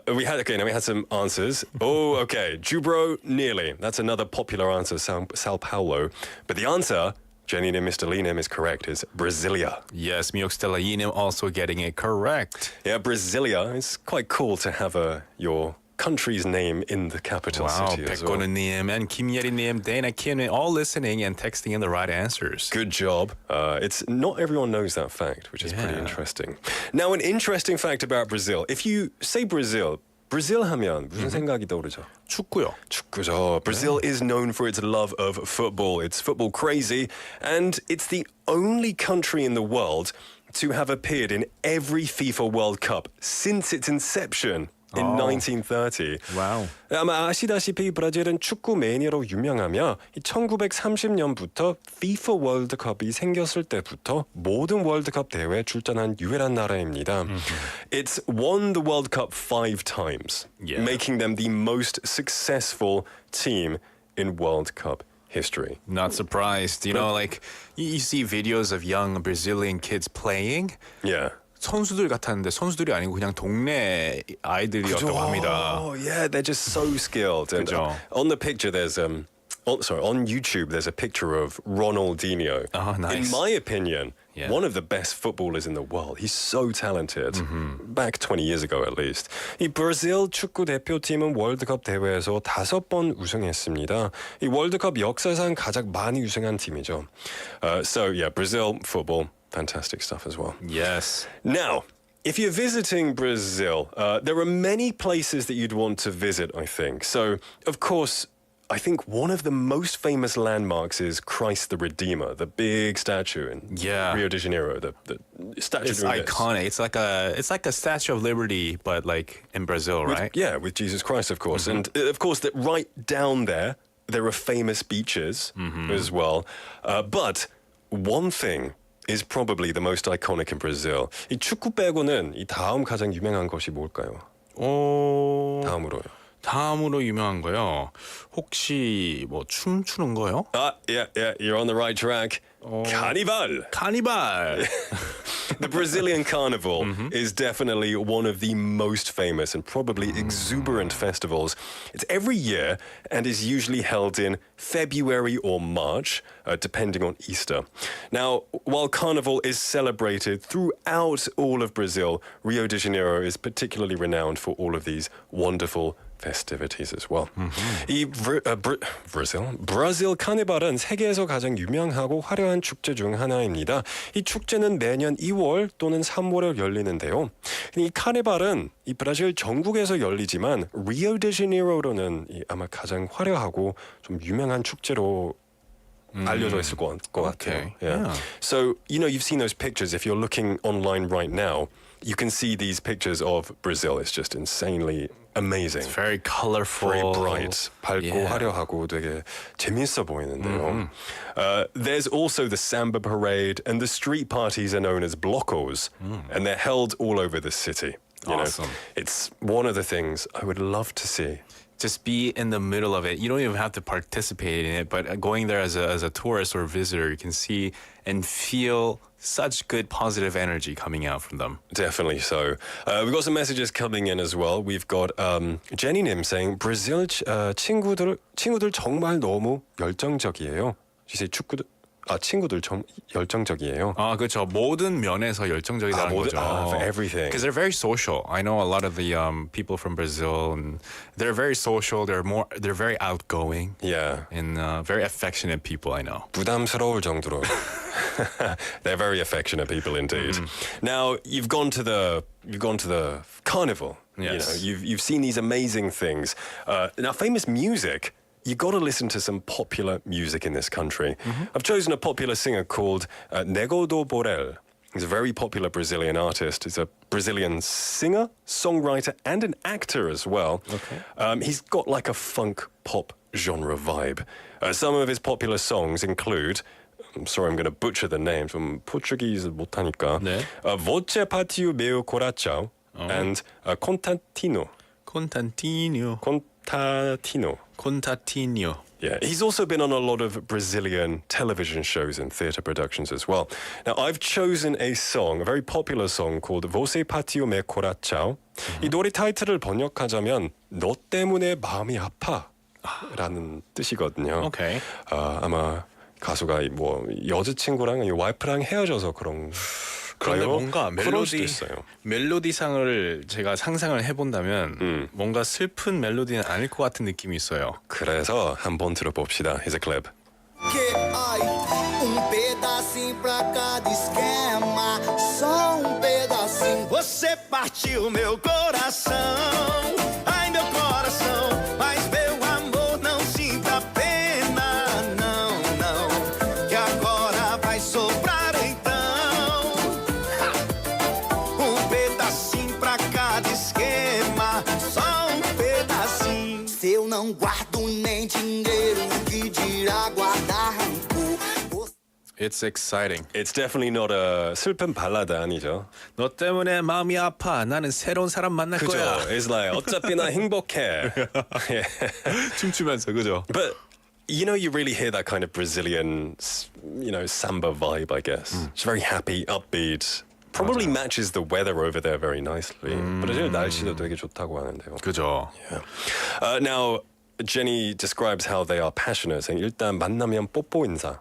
We had some answers. Oh, okay. Jubro, nearly. That's another popular answer, Sao Paulo. But the answer, Jenny and Mr. Linem is correct, is Brasilia. Yes, Miokstella Yinim also getting it correct. Yeah, Brasilia. It's quite cool to have your country's name in the capital city as well. 백건우님 and 김예리님, Dana Kim, all listening and texting in the right answers. Good job. It's not everyone knows that fact, which is pretty interesting. Now, an interesting fact about Brazil. If you say Brazil 하면 무슨 생각이 떠오르죠? 축구요. 축구죠. Brazil is known for its love of football. It's football crazy, and it's the only country in the world to have appeared in every FIFA World Cup since its inception. In 1930. Wow. 아마 아시다시피 브라질은 축구 매니아로 유명하며 1930년부터 FIFA 월드컵이 생겼을 때부터 모든 월드컵 대회에 출전한 유일한 나라입니다. It's won the World Cup 5 times, making them the most successful team in World Cup history. Not surprised. You know, like you see videos of young Brazilian kids playing. Yeah. 선수들 같았는데 선수들이 아니고 그냥 동네 아이들이었다고 합니다. Oh, yeah, they're just so skilled. And 그죠. on the picture, there's on YouTube, there's a picture of Ronaldinho. Oh, nice. In my opinion, Yeah. one of the best footballers in the world. He's so talented. Back 20 years ago, at least. 이 브라질 축구 대표팀은 월드컵 대회에서 5번 우승했습니다. 이 월드컵 역사상 가장 많이 우승한 팀이죠. So yeah, Brazil football, fantastic stuff as well. Yes. Now, if you're visiting Brazil, there are many places that you'd want to visit, I think. So, of course, I think one of the most famous landmarks is Christ the Redeemer, the big statue in Rio de Janeiro. The statue. It's iconic. It's like a Statue of Liberty, but like in Brazil, right? With Jesus Christ, of course. And of course, that right down there are famous beaches as well. But one thing is probably the most iconic in Brazil. 이 축구 빼고는 이 다음 가장 유명한 것이 뭘까요? 다음으로요. 다음으로 유명한 거요. 혹시 뭐 춤추는 거요? Yeah, you're on the right track. Carnival. 카니발. The Brazilian carnival is definitely one of the most famous and probably exuberant festivals. It's every year and is usually held in February or March, depending on Easter. Now, while carnival is celebrated throughout all of Brazil, Rio de Janeiro is particularly renowned for all of these wonderful festivities as well. 이 브라질 카니발은 세계에서 가장 유명하고 화려한 축제 중 하나입니다. 이 축제는 매년 2월 또는 3월에 열리는데요. 이 카니발은 이 브라질 전국에서 열리지만 리오 데자네이로로는 아마 가장 화려하고 좀 유명한 축제로 알려져 있을 것 같아요. Yeah. So, you know, you've seen those pictures. If you're looking online right now, you can see these pictures of Brazil. It's just insanely amazing. It's very colorful. Very bright. 밝고 화려하고 되게 재밌어 보이는데요. There's also the samba parade, and the street parties are known as blocos, and they're held all over the city. You Awesome. know, it's one of the things I would love to see. Just be in the middle of it. You don't even have to participate in it, but going there as a tourist or visitor, you can see and feel such good positive energy coming out from them. Definitely so. We've got some messages coming in as well. We've got Jenny님 saying Brazil 친구들 정말 너무 열정적이에요. She said 친구들 좀 열정적이에요. 그렇죠. 모든 면에서 열정적이라는 거죠. For everything. Because they're very social. I know a lot of the people from Brazil, and they're very social. They're very outgoing. Yeah. And very affectionate people. I know. 부담스러울 정도로. They're very affectionate people indeed. Now you've gone to the carnival. Yes. You know, you've seen these amazing things. Now famous music. You got to listen to some popular music in this country. I've chosen a popular singer called Nego do Borel. He's a very popular Brazilian artist. He's a Brazilian singer, songwriter, and an actor as well. Okay. He's got like a funk pop genre vibe. Some of his popular songs include, I'm sorry, I'm going to butcher the names. 좀 포르투기즈 못하니까. 네. Voce Patio meu coração and Constantino. Constantino. Yeah, he's also been on a lot of Brazilian television shows and theatre productions as well. Now, I've chosen a song, a very popular song called Você Partiu Meu Coração. 이 노래 타이틀을 번역하자면 너 때문에 마음이 아파 라는 뜻이거든요. Okay. 아마 가수가 뭐 여자친구랑 와이프랑 헤어져서 그런데 뭔가 그럴 수도 있어요. 멜로디상을 제가 상상을 해본다면 뭔가 슬픈 멜로디는 아닐 것 같은 느낌이 있어요. 그래서 한번 들어봅시다. Here's a clip. Que ai, pedacinho pra cada esquema, só pedacinho. Você partiu meu coração, ai meu coração, mas meu amor não sinta pena, não, que agora vai sobrar então. Pedacinho pra cada esquema, só pedacinho. Se eu não guardo nem dinheiro, que dirá guardar rancor? It's exciting. It's definitely not a 슬픈 발라드 아니죠. 너 때문에 마음이 아파. 나는 새로운 사람 만날 그죠? 거야. It's like 어차피 나 행복해. 춤추면서 그죠? But You know, you really hear that kind of Brazilian, samba vibe, I guess. It's very happy, upbeat. Probably matches the weather over there very nicely. 브라질 날씨도 되게 좋다고 하는데요. 그죠. Yeah. Now, Jenny describes how they are passionate. saying 일단 만나면 뽀뽀 인사.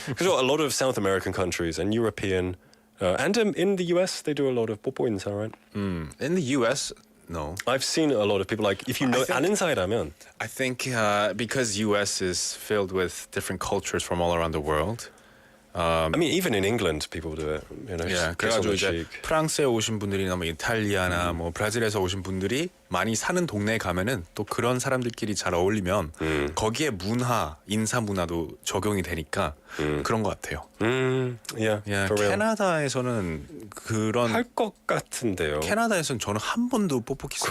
Because a lot of South American countries and European, and in the US, they do a lot of 뽀뽀 인사, right? In the U.S., no. I've seen a lot of people like, if you know 아는 사이라면. I think because U.S. is filled with different cultures from all around the world. I mean, even in England, people do it. Yeah, 그래가지고 이제 프랑스에 오신 분들이나 뭐 이탈리아나 뭐 브라질에서 오신 분들이 많이 사는 동네에 가면은 또 그런 사람들끼리 잘 어울리면 거기에 문화, 인사 문화도 적용이 되니까 그런 것 같아요. Yeah, for real. 캐나다에서는 그런 할 것 같은데요. 캐나다에서는 저는 한 번도 뽀뽀 키스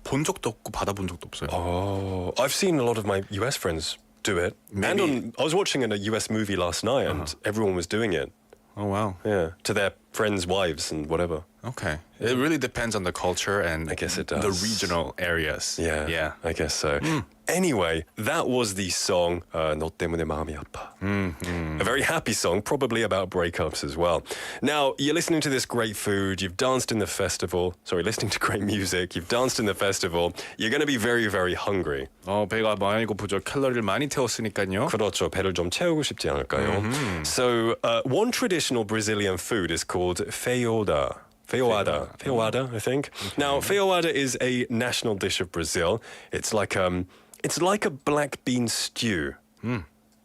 본 적도 없고 받아본 적도 없어요. Oh, I've seen a lot of my US friends do it. Maybe. I was watching a US movie last night and everyone was doing it. Oh, wow. Yeah, to their friends' wives and whatever. Okay. It really depends on the culture and I guess it does. the regional areas. Yeah, I guess so. Anyway, that was the song 너 때문에 마음이 아파. A very happy song, probably about breakups as well. Now, you're listening to this great food, you've danced in the festival, listening to great music, you've danced in the festival, you're going to be very, very hungry. 배가 많이 고프죠. 칼로리를 많이 태웠으니까요. 그렇죠. 배를 좀 채우고 싶지 않을까요? So, one traditional Brazilian food is called feijoada. Feijoada, I think. Now, feijoada is a national dish of Brazil. It's like a black bean stew.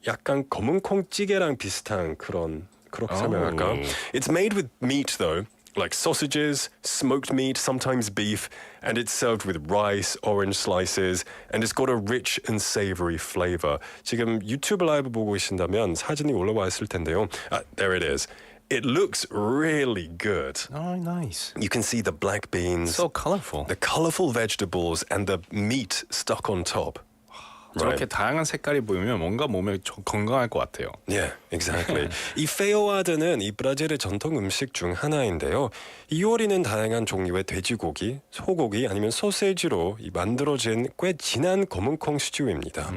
약간 검은 콩찌개랑 비슷한 그렇게 설명할까? It's made with meat though, like sausages, smoked meat, sometimes beef, and it's served with rice, orange slices, and it's got a rich and savory flavor. 지금 유튜브 라이브 보고 계신다면 사진이 올라와 있을 텐데요. There it is. It looks really good. Oh, nice. You can see the black beans. So colorful. The colorful vegetables and the meat stuck on top. 저렇게 다양한 색깔이 보이면 뭔가 몸에 건강할 것 같아요. Yeah, exactly. 이 페요아드는 이 브라질의 전통 음식 중 하나인데요. 이 요리는 다양한 종류의 돼지고기, 소고기 아니면 소세지로 만들어진 꽤 진한 검은콩 스튜입니다.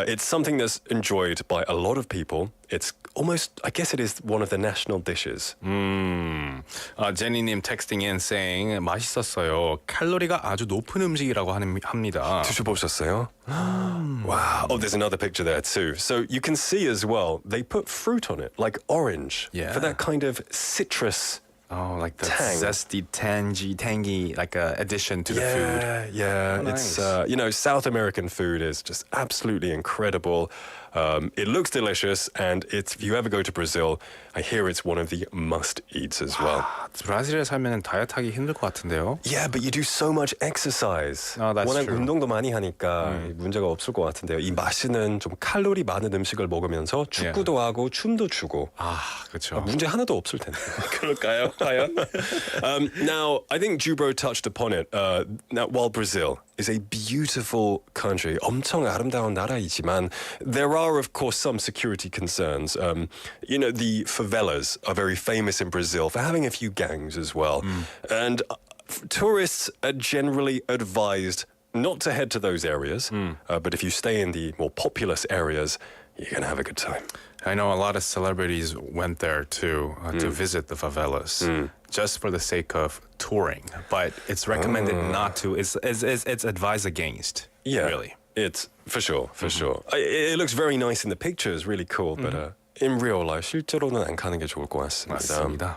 It's something that's enjoyed by a lot of people. It's almost, I guess it is one of the national dishes. 제니님 texting in saying 맛있었어요. 칼로리가 아주 높은 음식이라고 합니다. 드셔보셨어요? Wow. Oh, there's another picture there too. So you can see as well, they put fruit on it, like orange, for that kind of citrus. Oh, like the tang. zesty, tangy, like addition to the food. Yeah, nice. It's South American food is just absolutely incredible. It looks delicious, and if you ever go to Brazil, I hear it's one of the must-eats as well. 브라질에 살면 다이어트하기 힘들 것 같은데요. Yeah, but you do so much exercise. Oh, that's 워낙 true. 운동도 많이 하니까 문제가 없을 것 같은데요. 이 맛있는 좀 칼로리 많은 음식을 먹으면서 축구도 하고 춤도 추고. 그렇죠. 문제 하나도 없을 텐데. 그럴까요? 과연? Now, I think Jubro touched upon it. Now, while Brazil is a beautiful country, 엄청 아름다운 나라이지만 there are, of course, some security concerns. The favelas are very famous in Brazil for having a few gangs as well. And tourists are generally advised not to head to those areas. But if you stay in the more populous areas, you're going to have a good time. I know a lot of celebrities went there too to visit the favelas just for the sake of touring, but it's recommended not to. It's advised against. Yeah, really. It's for sure. It looks very nice in the pictures, really cool, but in real life, 실제로는 안 가는 게 좋을 것 같습니다. 맞습니다.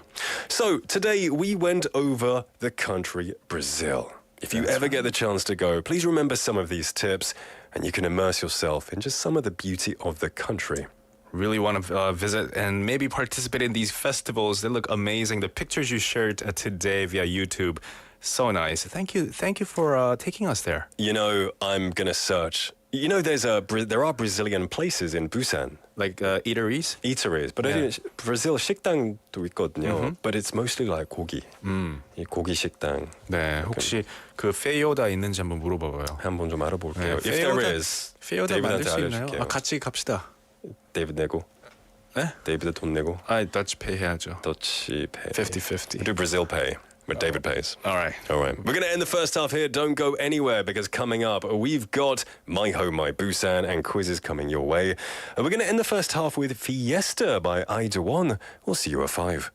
So today we went over the country Brazil. If you ever get the chance to go, please remember some of these tips, and you can immerse yourself in just some of the beauty of the country. Really want to visit and maybe participate in these festivals. They look amazing. The pictures you shared today via YouTube, so nice. Thank you for taking us there. I'm gonna search. There are Brazilian places in Busan, like eateries. But Brazil 식당도 있거든요. But it's mostly like 고기. 이 고기 식당. 네, 혹시 그 페요다 있는지 한번 물어봐봐요. 한번 좀 알아볼게요. 네, If there is, 페요다 만들 수 있나요? 알려줄게요. 같이 갑시다. 데이비드 내고. 네? 데이비드 돈 내고. Dutch pay 해야죠. Dutch pay. 50-50. We do Brazil pay. with David Pays. All right. We're going to end the first half here. Don't go anywhere because coming up, we've got My Home, My Busan and quizzes coming your way. We're going to end the first half with Fiesta by Aidawon. We'll see you at 5.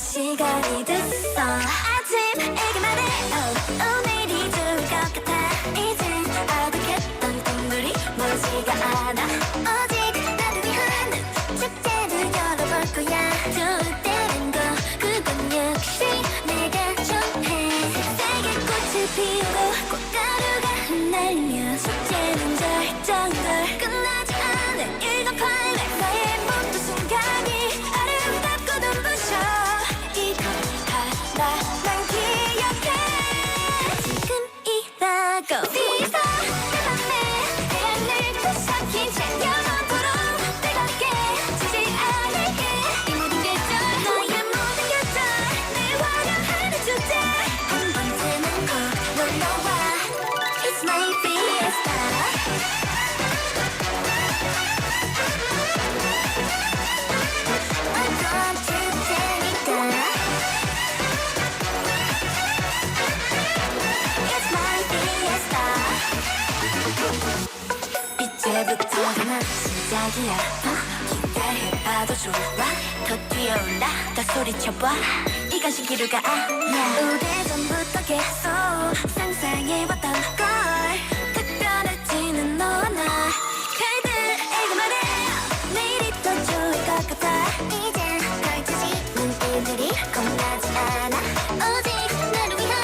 시간이 됐어 아침에게 말해 오늘이 좋을 것 같아 이젠 아득했던 꿈들이 멀지가 않아 오직 나를 위한 축제를 열어볼 거야 좋을 때는 거 그건 역시 내가 정해 세계 꽃을 피우고 꽃가루가 흩날리며 축제는 절정인 걸 끝나지 않은 일과 클라이맥스 나의 모든 순간이 아름답고 눈부셔 나만 기억해 지금이라고 시사 내 맘에 태양을 부서킨 채 영원토록 뜨겁게 지지 않을게 이 모든 계절 너의 모든 계절 늘 화려하는 주제 한 번쯤은 꼭 놀러와 It's my fiesta 어떤 주제니까 이제부터는 시작이야 기대해봐도 좋아 더 뛰어올라 더 소리쳐봐 이건 신기루가 아니야 오래전부터 계속 상상해왔던 걸 특별해지는 너와 나 별들에게 말해 내일이 더 좋을 것 같아 이젠 펼쳐지는 일들이 겁나지 않아 오직 나를 위한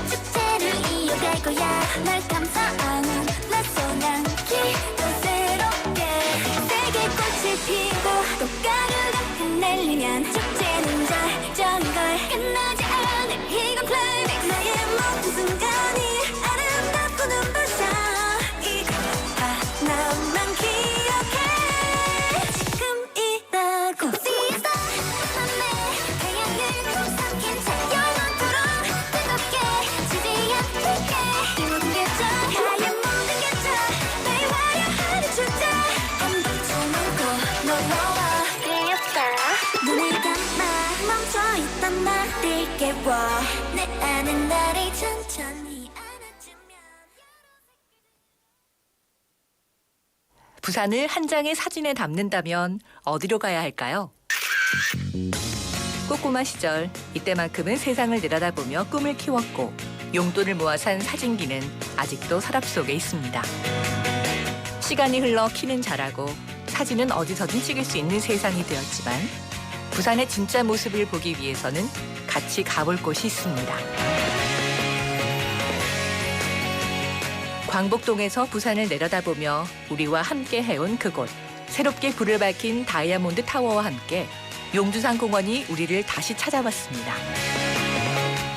축제를 이어갈 거야 날 감싸안은 낯선 향기 더 새롭게 세계 꽃을 피우고 꽃가루가 흩날리면 축제는 절정인 걸 끝나지 않을 이건 클라이맥스 나의 모든 순간이 아름답고 눈부셔 이거 하나만 기억해 지금이라고 시사 맘에 태양을 부서킨 채 영원토록 뜨겁게 지지 않을게 이 모든 계절 하얀 모든 계절 날 화려하는 주제 한 번쯤은 꼭 놀러와 눈을 감아 멈춰있던 나를 깨워 내 안에 나를 천천히 안아주면 부산을 한 장의 사진에 담는다면 어디로 가야 할까요? 꼬꼬마 시절 이때만큼은 세상을 내려다보며 꿈을 키웠고 용돈을 모아 산 사진기는 아직도 서랍 속에 있습니다. 시간이 흘러 키는 자라고 사진은 어디서든 찍을 수 있는 세상이 되었지만 부산의 진짜 모습을 보기 위해서는 같이 가볼 곳이 있습니다. 광복동에서 부산을 내려다보며 우리와 함께 해온 그곳. 새롭게 불을 밝힌 다이아몬드 타워와 함께 용두산 공원이 우리를 다시 찾아왔습니다.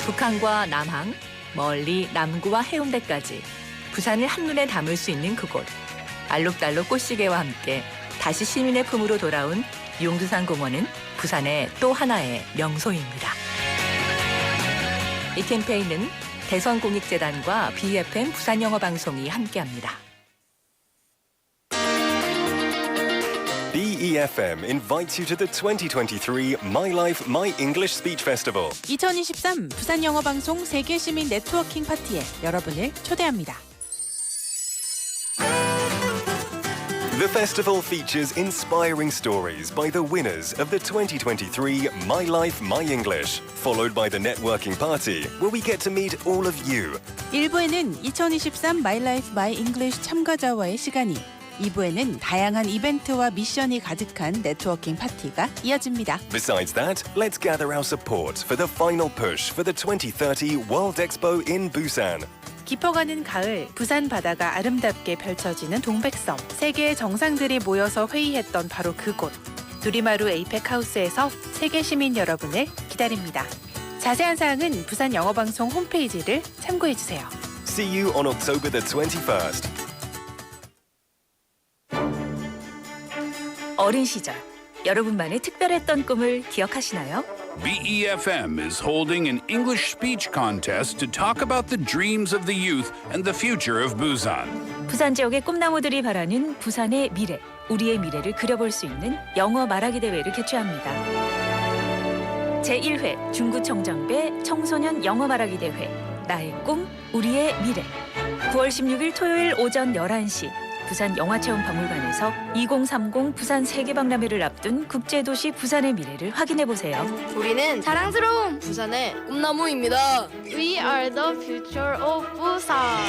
북한과 남항, 멀리 남구와 해운대까지 부산을 한눈에 담을 수 있는 그곳. 알록달록 꽃시계와 함께 다시 시민의 품으로 돌아온 용두산 공원은 부산의 또 하나의 명소입니다. 이 캠페인은 대선공익재단과 BFM 부산영어방송이 함께합니다. BEFM invites you to the 2023 My Life, My English Speech Festival. 2023 부산영어방송 세계시민 네트워킹 파티에 여러분을 초대합니다. The festival features inspiring stories by the winners of the 2023 My Life, My English, followed by the networking party, where we get to meet all of you. 1부에는 2023 My Life, My English 참가자와의 시간이, 2부에는 다양한 이벤트와 미션이 가득한 네트워킹 파티가 이어집니다. Besides that, let's gather our support for the final push for the 2030 World Expo in Busan. 깊어가는 가을, 부산 바다가 아름답게 펼쳐지는 동백섬. 세계의 정상들이 모여서 회의했던 바로 그곳. 두리마루 에이펙 하우스에서 세계 시민 여러분을 기다립니다. 자세한 사항은 부산 영어방송 홈페이지를 참고해 주세요. See you on October the 21st. 어린 시절 여러분만의 특별했던 꿈을 기억하시나요? BEFM is holding an English speech contest to talk about the dreams of the youth and the future of Busan. 부산 지역의 꿈나무들이 바라는 부산의 미래, 우리의 미래를 그려볼 수 있는 영어 말하기 대회를 개최합니다. 제1회 중구청정배 청소년 영어 말하기 대회 나의 꿈, 우리의 미래 9월 16일 토요일 오전 11시 부산 영화체험박물관에서 2030 부산 세계박람회를 앞둔 국제도시 부산의 미래를 확인해보세요. 우리는 자랑스러운 부산의 꿈나무입니다. We are the future of Busan.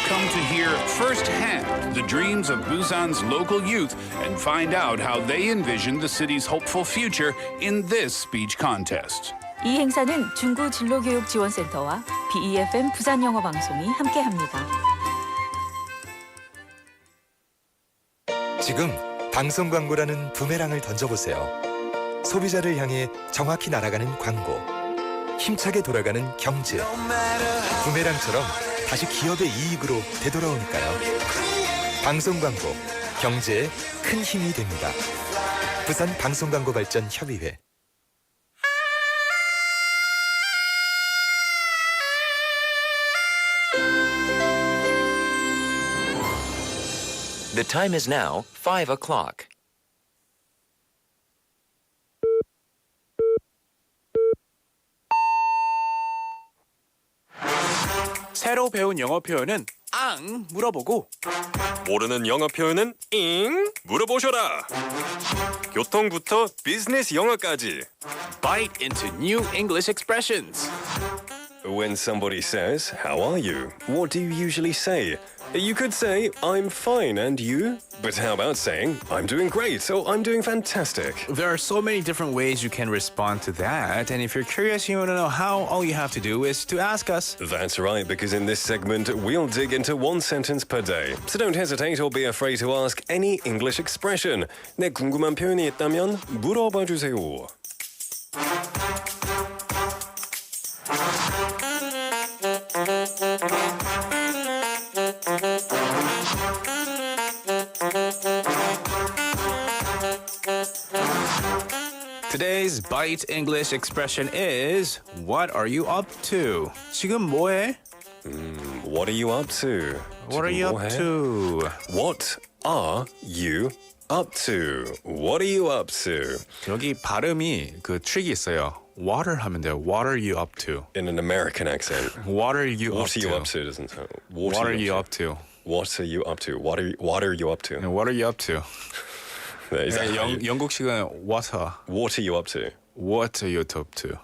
Come to hear firsthand the dreams of Busan's local youth and find out how they envision the city's hopeful future in this speech contest. 이 행사는 중구 진로교육지원센터와 BEFM 부산영어방송이 함께합니다. 지금 방송 광고라는 부메랑을 던져보세요. 소비자를 향해 정확히 날아가는 광고, 힘차게 돌아가는 경제. 부메랑처럼 다시 기업의 이익으로 되돌아오니까요. 방송 광고, 경제에 큰 힘이 됩니다. 부산 방송광고발전협의회. The time is now 5 o'clock. 새로 배운 영어 표현은 앙 물어보고 모르는 영어 표현은 잉 물어보셔라. 교통부터 비즈니스 영어까지. Bite into new English expressions. When somebody says, "How are you?" What do you usually say? You could say, "I'm fine, and you?" But how about saying, "I'm doing great," or "I'm doing fantastic"? There are so many different ways you can respond to that, and if you're curious, you want to know how, all you have to do is to ask us. That's right, because in this segment, we'll dig into one sentence per day. So don't hesitate or be afraid to ask any English expression. 내 궁금한 표현이 있다면 물어봐 주세요. Today's Bite English expression is What are you up to? 지금 뭐해? What are you up to? What are you up to? What are you up to? What are you up to? 여기 발음이 그 트릭이 있어요. Water 하면 돼요. What are you up to? In an American accent. What are you up to? What are you up to doesn't sound. What are you up to? What are you up to? What are you up to? What are you up to? 네, 영국식은 water. What are you up to? What are you up to?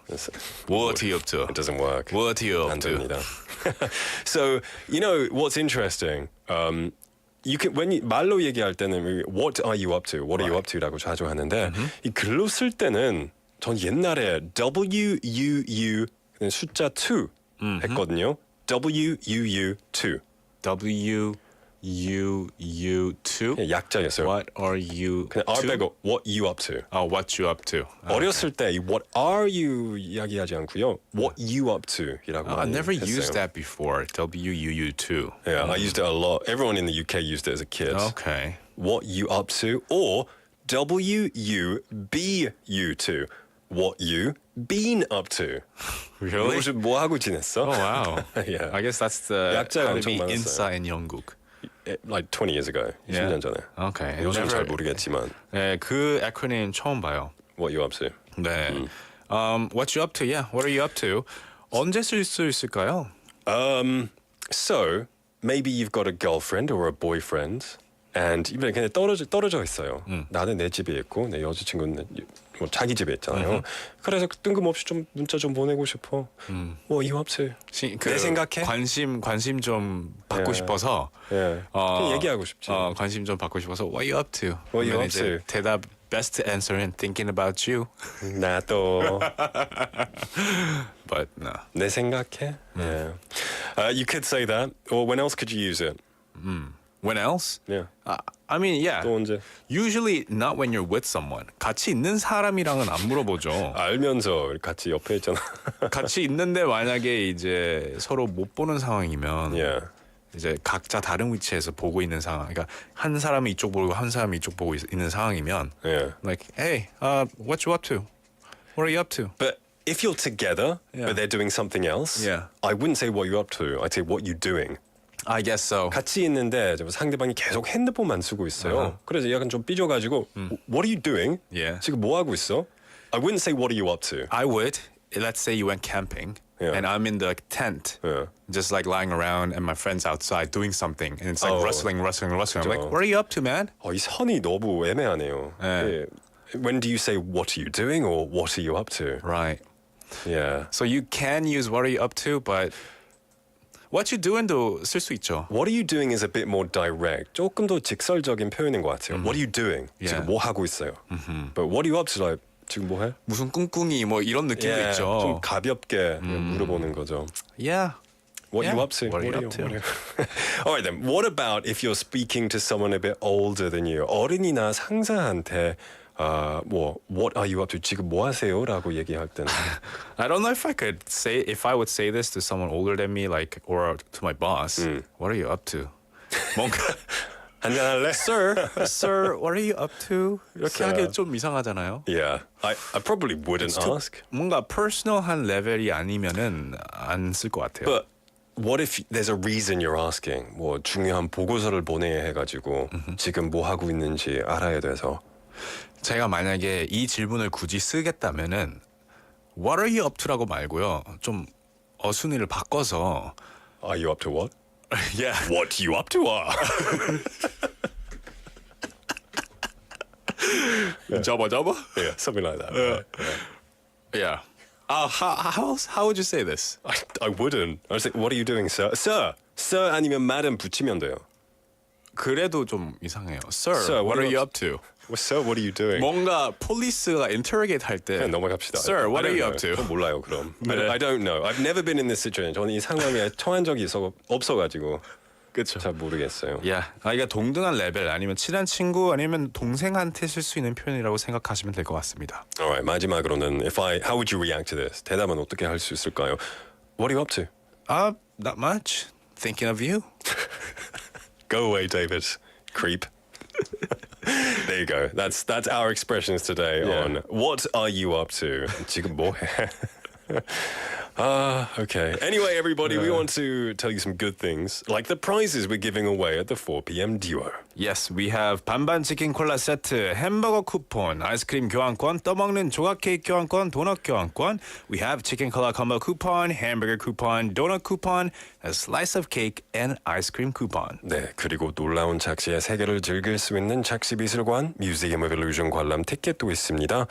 What are you up to? It doesn't work. What are you up 안 to? 됩니다. So, you know what's interesting? You can when 말로 얘기할 때는 What are you up to? What are you up to?라고 자주 하는데 이 글로 쓸 때는 전 옛날에 WUU 숫자 2 했거든요. WUU2. WUU2? 약자였어요. What are you 그냥 R 빼고 What you up to? What you up to? 어렸을 때 이 What are you 이야기하지 않고요. What you up to이라고 I never 했어요. used that before. WUU2. Yeah, I used it a lot. Everyone in the UK used it as a kid. Okay. What you up to? Or WUBU2. What you been up to? Really? 요즘 뭐 하고 지냈어? Oh wow. Yeah. I guess that's the 약자가 how to 엄청 be 많았어요. inside in 영국. Like 20 years ago. 20년 전에. Okay. 요즘 잘 모르겠지만. 네, 그 acronym 처음 봐요. What you up to? 네. What you up to? Yeah. What are you up to? 언제 쓸 수 있을까요? So maybe you've got a girlfriend or a boyfriend, and 그냥 떨어져 있어요. 나는 내 집에 있고 내 여자친구는 뭐 자기 집에 있잖아요. 그래서 뜬금없이 좀 문자 좀 보내고 싶어. What you up to? 내 생각해? 관심 좀 받고 싶어서. 그냥 얘기하고 싶지. 관심 좀 받고 싶어서 What you up to? What you up to? 대답 best answer은 thinking about you. 나도. But no. 내 생각해? Yeah. You could say that. Or when else could you use it? When else? Yeah. I mean, yeah. 또 언제? Usually not when you're with someone. 같이 있는 사람이랑은 안 물어보죠. 알면서 같이 옆에 있잖아. 같이 있는데 만약에 이제 서로 못 보는 상황이면 Yeah. 이제 각자 다른 위치에서 보고 있는 상황. 그러니까 한 사람이 이쪽 보고 한 사람이 이쪽 보고 있는 상황이면 Yeah. like, hey, what you up to? What are you up to? But if you're together, but they're doing something else, I wouldn't say what you're up to. I'd say what you're doing. I guess so. 같이 있는데 상대방이 계속 핸드폰만 쓰고 있어요. 그래서 약간 좀 삐져가지고 What are you doing? Yeah. 지금 뭐 하고 있어? I wouldn't say what are you up to. I would. Let's say you went camping and I'm in the tent, just like lying around, and my friend's outside doing something, and it's like rustling. I'm like, what are you up to, man? 이 선이 너무 애매하네요. 예. When do you say what are you doing or what are you up to? Right. Yeah. So you can use what are you up to, but what you doing도 쓸 수 있죠. What are you doing is a bit more direct. 조금 더 직설적인 표현인 것 같아요. What are you doing? 지금 뭐 하고 있어요? But what are you up to? Like, 지금 뭐 해? 무슨 꿍꿍이 뭐 이런 느낌도 있죠. 좀 가볍게 물어보는 거죠. Yeah. What are you up to? What are you up to? All right then. What about if you're speaking to someone a bit older than you? 어른이나 상사한테 what are you up to? 지금 뭐 하세요?라고 얘기할 때는 I don't know if I would say this to someone older than me, like, or to my boss. What are you up to? 뭔가 한잔 할래? Sir, what are you up to? 이렇게 하기 좀 이상하잖아요. Yeah, I probably wouldn't ask. 뭔가 퍼스널한 레벨이 아니면은 안 쓸 것 같아요. But what if there's a reason you're asking? 뭐 중요한 보고서를 보내야 해가지고 지금 뭐 하고 있는지 알아야 돼서. 제가 만약에 이 질문을 굳이 쓰겠다면은 What are you up to라고 말고요. 좀 어순위를 바꿔서 Are you up to what? Yeah. What you up to? Jabba jabba? Yeah, something like that. Yeah. How would you say this? I wouldn't. I'd say, what are you doing, sir? Sir 아니면 madam 붙이면 돼요. 그래도 좀 이상해요. Sir, what are you up to? Well, sir, what are you doing? 뭔가 폴리스가 interrogate 할 때 그냥 넘어갑시다. Sir, what are you up to? 전 몰라요, 그럼. I don't know. I've never been in this situation. 저는 이 상황에 처한 적이 없어가지고 그렇죠. 잘 모르겠어요. Yeah. 이게 동등한 레벨 아니면 친한 친구 아니면 동생한테 쓸 수 있는 표현이라고 생각하시면 될 것 같습니다. Alright, 마지막으로는 how would you react to this? 대답은 어떻게 할 수 있을까요? What are you up to? Not much. Thinking of you. Go away, David. Creep. There you go. That's our expressions today on what are you up to? 지금 뭐 해? Okay. Anyway, everybody, we want to tell you some good things, like the prizes we're giving away at the 4 p.m. duo. Yes, we have 반반 치킨 콜라 세트, 햄버거 쿠폰, 아이스크림 교환권, 떠먹는 조각 케이크 교환권, 도넛 교환권. We have chicken cola combo coupon, hamburger coupon, donut coupon, a slice of cake, and ice cream coupon. 네, 그리고 놀라운 작시의 세계를 즐길 수 있는 작시미술관, Museum of Illusion 관람 티켓도 있습니다.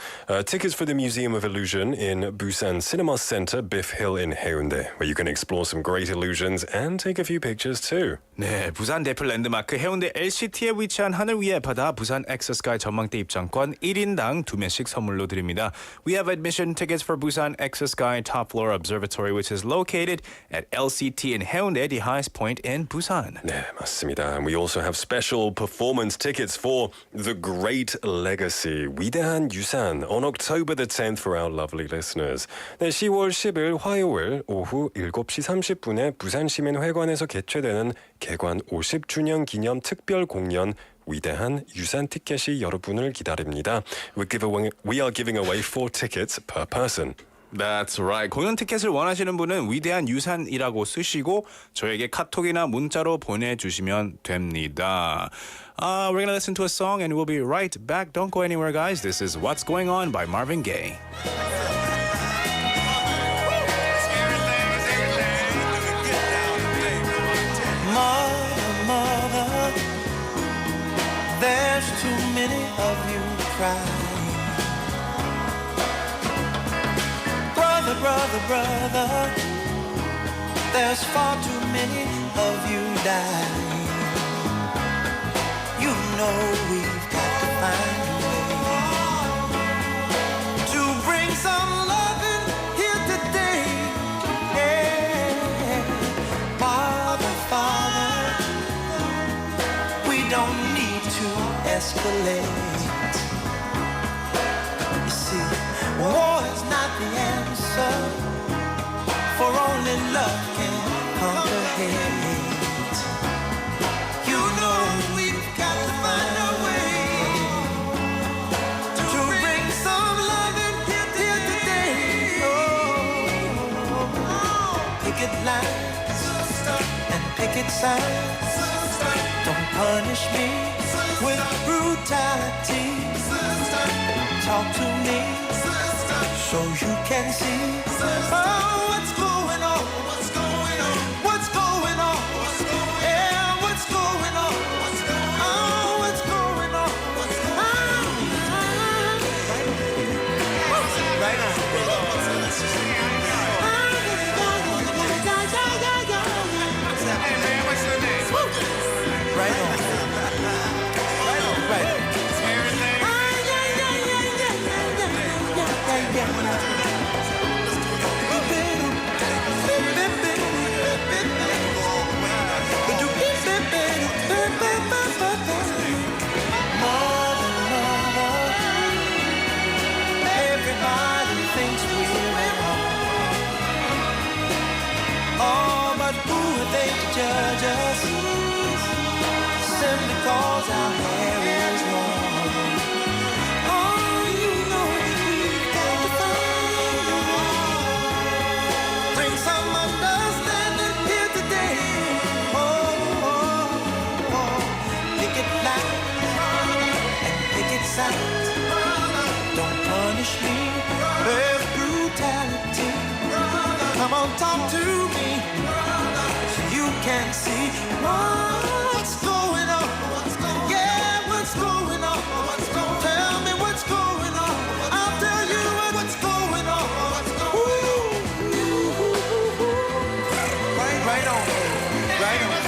Tickets for the Museum of Illusion in Busan Cinema Center, Biff Hill in Haeundae, where you can explore some great illusions and take a few pictures too. 네, 부산 대표 랜드마크 해운대 LCT에 위치한 하늘 위의 바다 부산 엑스스카이 전망대 입장권 1인당 2명씩 선물로 드립니다. We have admission tickets for Busan 엑스스카이 Top Floor Observatory, which is located at LCT in Haeundae, the highest point in Busan. 네, 맞습니다. And we also have special performance tickets for The Great Legacy, 위대한 유산, on October the 10th for our lovely listeners. 네, 10월 10일 화요일 오후 7시 30분에 부산시민회관에서 개최되는 개관 50주년 기념 특별 공연 위대한 유산 티켓이 여러분을 기다립니다. We are giving away 4 tickets per person. That's right. 공연 티켓을 원하시는 분은 위대한 유산이라고 쓰시고 저에게 카톡이나 문자로 보내주시면 됩니다. We're gonna listen to a song and we'll be right back. Don't go anywhere, guys. This is What's Going On by Marvin Gaye. Mother, there's too many of you crying. Brother, there's far too many of you dying. You know we've got to find a way to bring some loving here today. Yeah. Father, You see, war is not the answer, for only love can conquer hate. You know we've got to find a way to bring some love in here today. Oh, picket lines and picket signs. Don't punish me with brutality. Talk to me so you can see what's going on. What's going on? What's going on? Yeah, what's going on? Oh, what's going on? Right on. Hey man, what's your name? Right on. Right on. Right on. Everybody thinks we're at home. Oh, but who are they to judge us? Simply cause our hair is long. Oh, you know we've got to find a way. Bring some understanding here today. Picket lines and picket signs. Don't punish me with brutality. Come on, talk to me so you can see what's going on. Yeah, what's going on? Tell me what's going on. I'll tell you what's going on. Right on. Right on.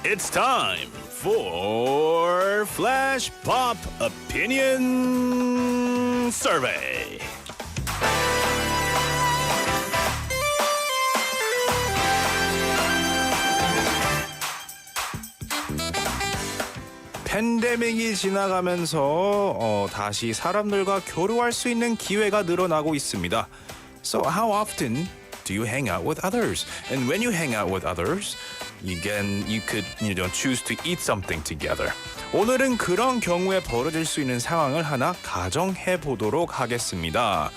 It's time for Flash Pop Opinion Survey. 팬데믹이 지나가면서 다시 사람들과 교류할 수 있는 기회가 늘어나고 있습니다. So how often do you hang out with others? And when you hang out with others, you could choose to eat something together. 오늘은 그런 경우에 벌어질 수 있는 상황을 하나 가정해 보도록 하겠습니다.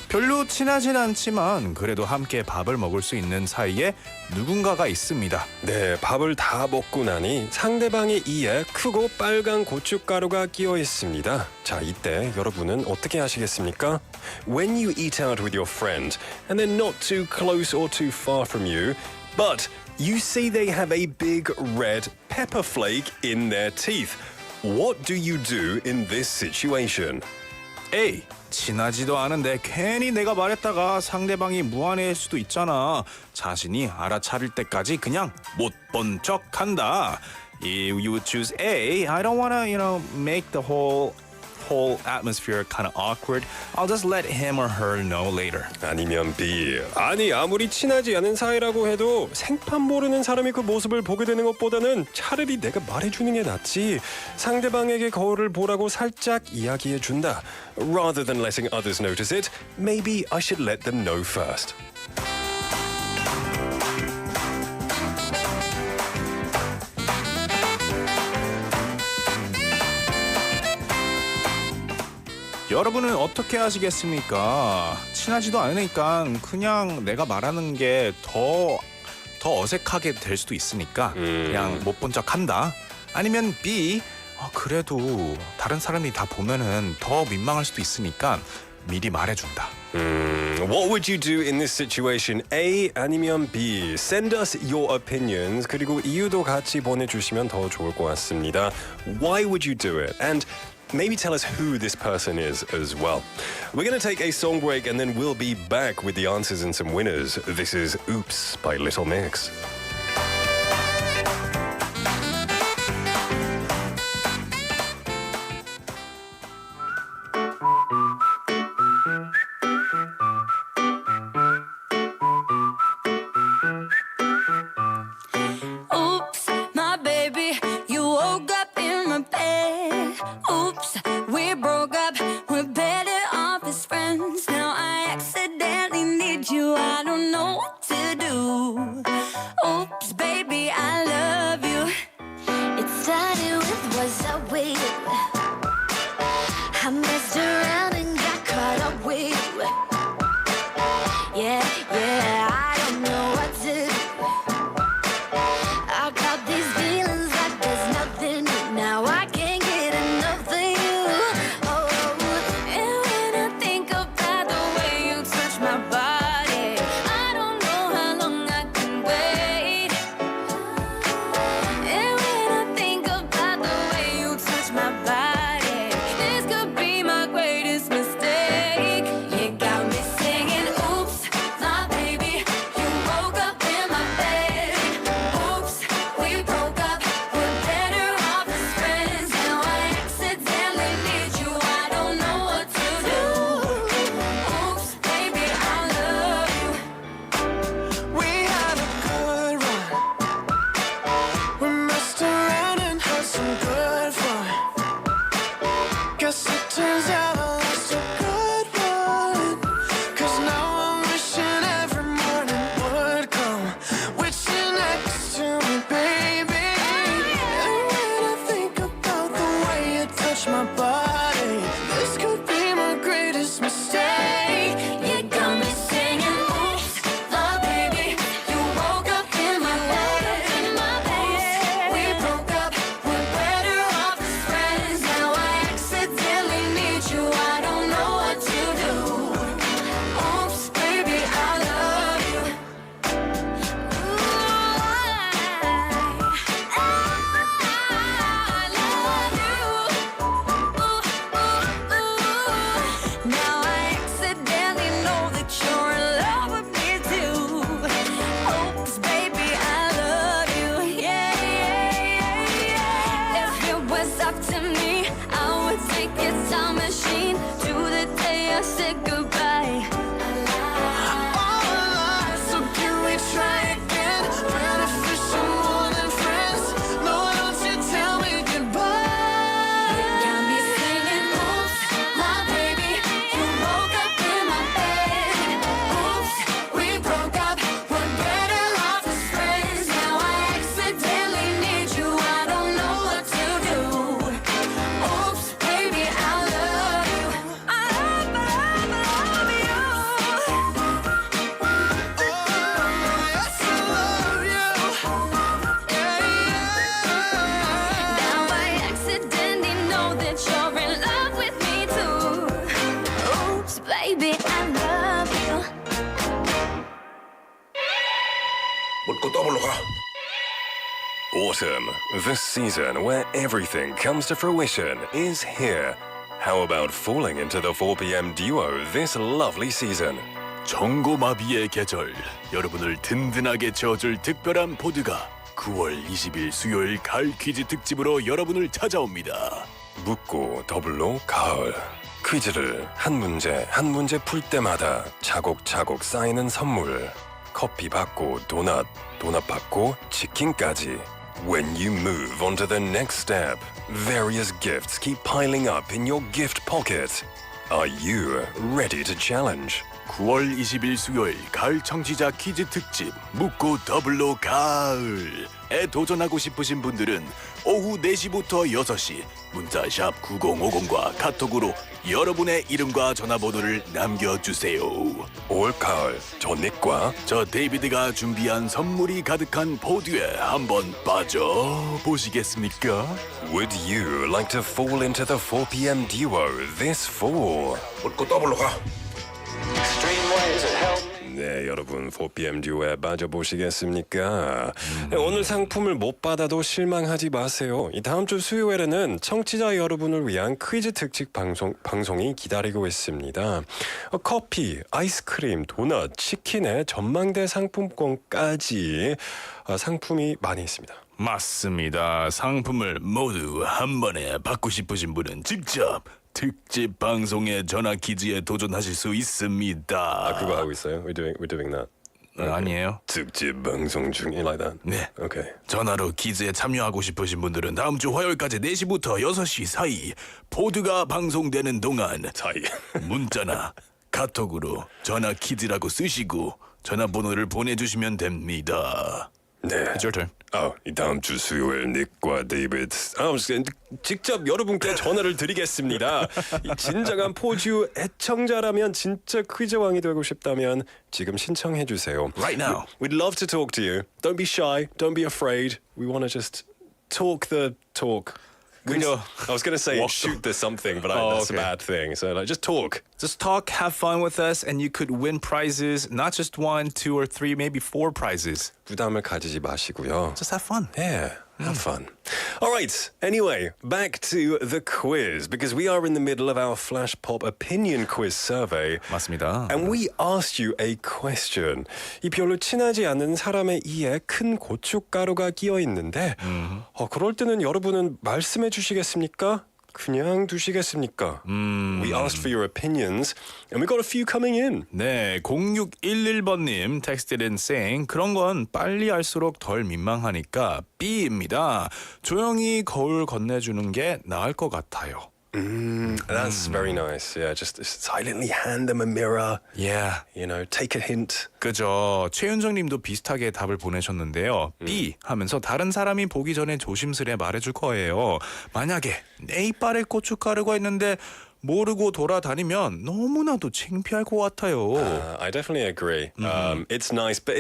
별로 친하진 않지만 그래도 함께 밥을 먹을 수 있는 사이에 누군가가 있습니다. 네, 밥을 다 먹고 나니 상대방의 이에 크고 빨간 고춧가루가 끼어 있습니다. 자, 이때 여러분은 어떻게 하시겠습니까? When you eat out with your friend and they're not too close or too far from you, but you see they have a big red pepper flake in their teeth. What do you do in this situation? A. 친하지도 않은데 괜히 내가 말했다가 상대방이 무안해할 수도 있잖아. 자신이 알아차릴 때까지 그냥 못 본 척한다. You would choose A. I don't wanna, make the whole atmosphere kind of awkward. I'll just let him or her know later. 아니면 B. 아니, 아무리 친하지 않은 사이라고 해도 생판 모르는 사람이 그 모습을 보게 되는 것보다는 차라리 내가 말해주는 게 낫지. 상대방에게 거울을 보라고 살짝 이야기해준다. Rather than letting others notice it, maybe I should let them know first. 여러분은 어떻게 하시겠습니까? 친하지도 않으니까 그냥 내가 말하는 게 더 어색하게 될 수도 있으니까 그냥 못 본 척 한다. 아니면 B, 그래도 다른 사람이 다 보면은 더 민망할 수도 있으니까 미리 말해준다. What would you do in this situation? A 아니면 B? Send us your opinions. 그리고 이유도 같이 보내주시면 더 좋을 것 같습니다. Why would you do it? And maybe tell us who this person is as well. We're going to take a song break and then we'll be back with the answers and some winners. This is Oops by Little Mix. Oops, my baby, you woke up in my bed. Oops, we broke up, we're better off as friends. Now I accidentally need you, I don't know what to do. Oops, baby, I love you. It started with what's up with you. I messed around and got caught up with you. Yeah, I don't know what to do. I got these feelings like there's nothing new. Now I can't get enough of you. And when I think about the way you touch my body, I don't know how long I can wait. And when I think about the way you touch my body, this could be my greatest mistake. You got me singing, oops, my baby, you woke up in my bed. Oops, we broke up, we're better off as friends. Now I accidentally need you, I don't know what to do. Oops, baby, I love you. We had a good run. We messed around and had some good fun. Guess it turns out I lost a good one. 'Cause now I'm wishing every morning would come with you next to me, baby. And when I think about the way you touch my body, this could be my greatest mistake. You got me singing, oops, my baby, you woke up in my bed. Oops, we broke up, we're better off as friends. Now I accidentally need you, I don't know what to do. Oops, baby, I love you. Now I accidentally know that you're in love with me too. Oops, baby, I love you. Yeah. If it was up to me, I would take a time machine to the day I said goodbye. So can we try again? Beneficial more than friends. No, don't you tell me goodbye. Got me singing, oops, my baby, you woke up in my bed. Oops, we broke up, we're better off as friends. Now I accidentally need you, I don't know what to do. Oops, baby, I love you. I love you. Yes, I love you. Now I accidentally know that you're in love with me too. Oops, baby, I love you. 묻고 더블로 가. Autumn, the season where everything comes to fruition, is here. How about falling into the 4 p.m. duo this lovely season? 정고마비의 계절, 여러분을 든든하게 채워줄 특별한 포드가 9월 20일 수요일 가을 퀴즈 특집으로 여러분을 찾아옵니다. 묻고 더블로 가을. 퀴즈를 한 문제 풀 때마다 차곡차곡 쌓이는 선물. 커피 받고 도넛 받고 치킨까지. When you move on to the next step, various gifts keep piling up in your gift pocket. Are you ready to challenge? 9월 20일 수요일 가을 청취자 퀴즈 특집 묻고 더블로 가을에 도전하고 싶으신 분들은 오후 4시부터 6시 문자 샵 9050과 카톡으로 여러분의 이름과 전화번호를 남겨주세요. 올가을 저 닉과 저 데이비드가 준비한 선물이 가득한 포듀에 한번 빠져보시겠습니까? Would you like to fall into the 4 p.m. duo this fall? 웃고 더블로 가. 네, 여러분 4 p.m. 듀오에 빠져보시겠습니까? 네, 오늘 상품을 못 받아도 실망하지 마세요. 이 다음 주 수요일에는 청취자 여러분을 위한 퀴즈 특집 방송이 기다리고 있습니다. 커피, 아이스크림, 도넛, 치킨의 전망대 상품권까지 상품이 많이 있습니다. 맞습니다. 상품을 모두 한 번에 받고 싶으신 분은 직접 특집 방송에 전화 퀴즈에 도전하실 수 있습니다. 아, 그거 하고 있어요? We're doing that. 아니에요. 특집 방송 중에 like that. 네. Okay. 전화로 퀴즈에 참여하고 싶으신 분들은 다음 주 화요일까지 4시부터 6시 사이 포드가 방송되는 동안 문자나 카톡으로 전화 퀴즈라고 쓰시고 전화번호를 보내주시면 됩니다. 네. It's your turn. 이 다음 주 수요일 닉과 데이비드 직접 여러분께 전화를 드리겠습니다. 이 진정한 포주 애청자라면 진짜 퀴즈 왕이 되고 싶다면 지금 신청해 주세요. Right now. We'd love to talk to you. Don't be shy. Don't be afraid. We want to just talk the talk. I was going to say shoot the something, but that's a bad thing. So just talk. Just talk, have fun with us, and you could win prizes. Not just 1, 2, or 3, maybe 4 prizes. 부담을 가지지 마시고요. Just have fun. Yeah, have fun. All right, anyway, back to the quiz, because we are in the middle of our Flash Pop opinion quiz survey. 맞습니다. And we asked you a question. 이 별로 친하지 않은 사람의 이에 큰 고춧가루가 끼어 있는데 그럴 때는 여러분은 말씀해 주시겠습니까? 그냥 두시겠습니까? We asked for your opinions and we got a few coming in. 네, 0611번님 texted in saying 그런 건 빨리 알수록 덜 민망하니까 B입니다. 조용히 거울 건네주는 게 나을 것 같아요. That's very nice. Yeah, just silently hand them a mirror. Yeah. You know, take a hint. 그죠. 최윤정님도 비슷하게 답을 보내셨는데요. B 하면서 다른 사람이 보기 전에 조심스레 말해줄 거예요. 만약에 내 이빨에 고춧가루가 있는데 모르고 돌아다니면 너무나도 창피할 것 같아요. I definitely agree. It's nice, but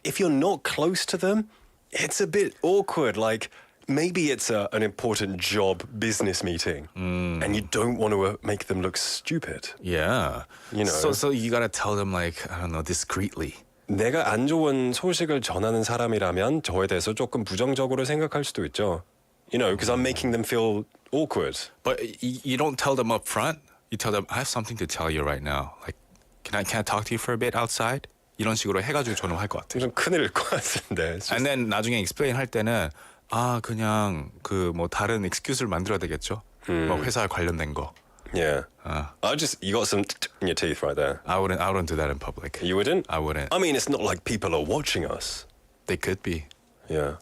if you're not close to them, it's a bit awkward. Like, maybe it's an important job business meeting and you don't want to make them look stupid. Yeah. You know. So you gotta tell them like, I don't know, discreetly. 내가 안 좋은 소식을 전하는 사람이라면 저에 대해서 조금 부정적으로 생각할 수도 있죠. You know, because I'm making them feel awkward. But you don't tell them up front. You tell them, I have something to tell you right now. Like, can I talk to you for a bit outside? 이런 식으로 해가지고 저는 할 것 같아요. 좀 큰일일 것 같은데. And then 나중에 explain 할 때는 그냥 뭐 다른 excuse를 만들어야 되겠죠. 뭐 회사 관련된 거. Yeah. You got some in your teeth right there. I wouldn't do that in public. You wouldn't? I wouldn't. I mean, it's not like people are watching us. They could be. Yeah.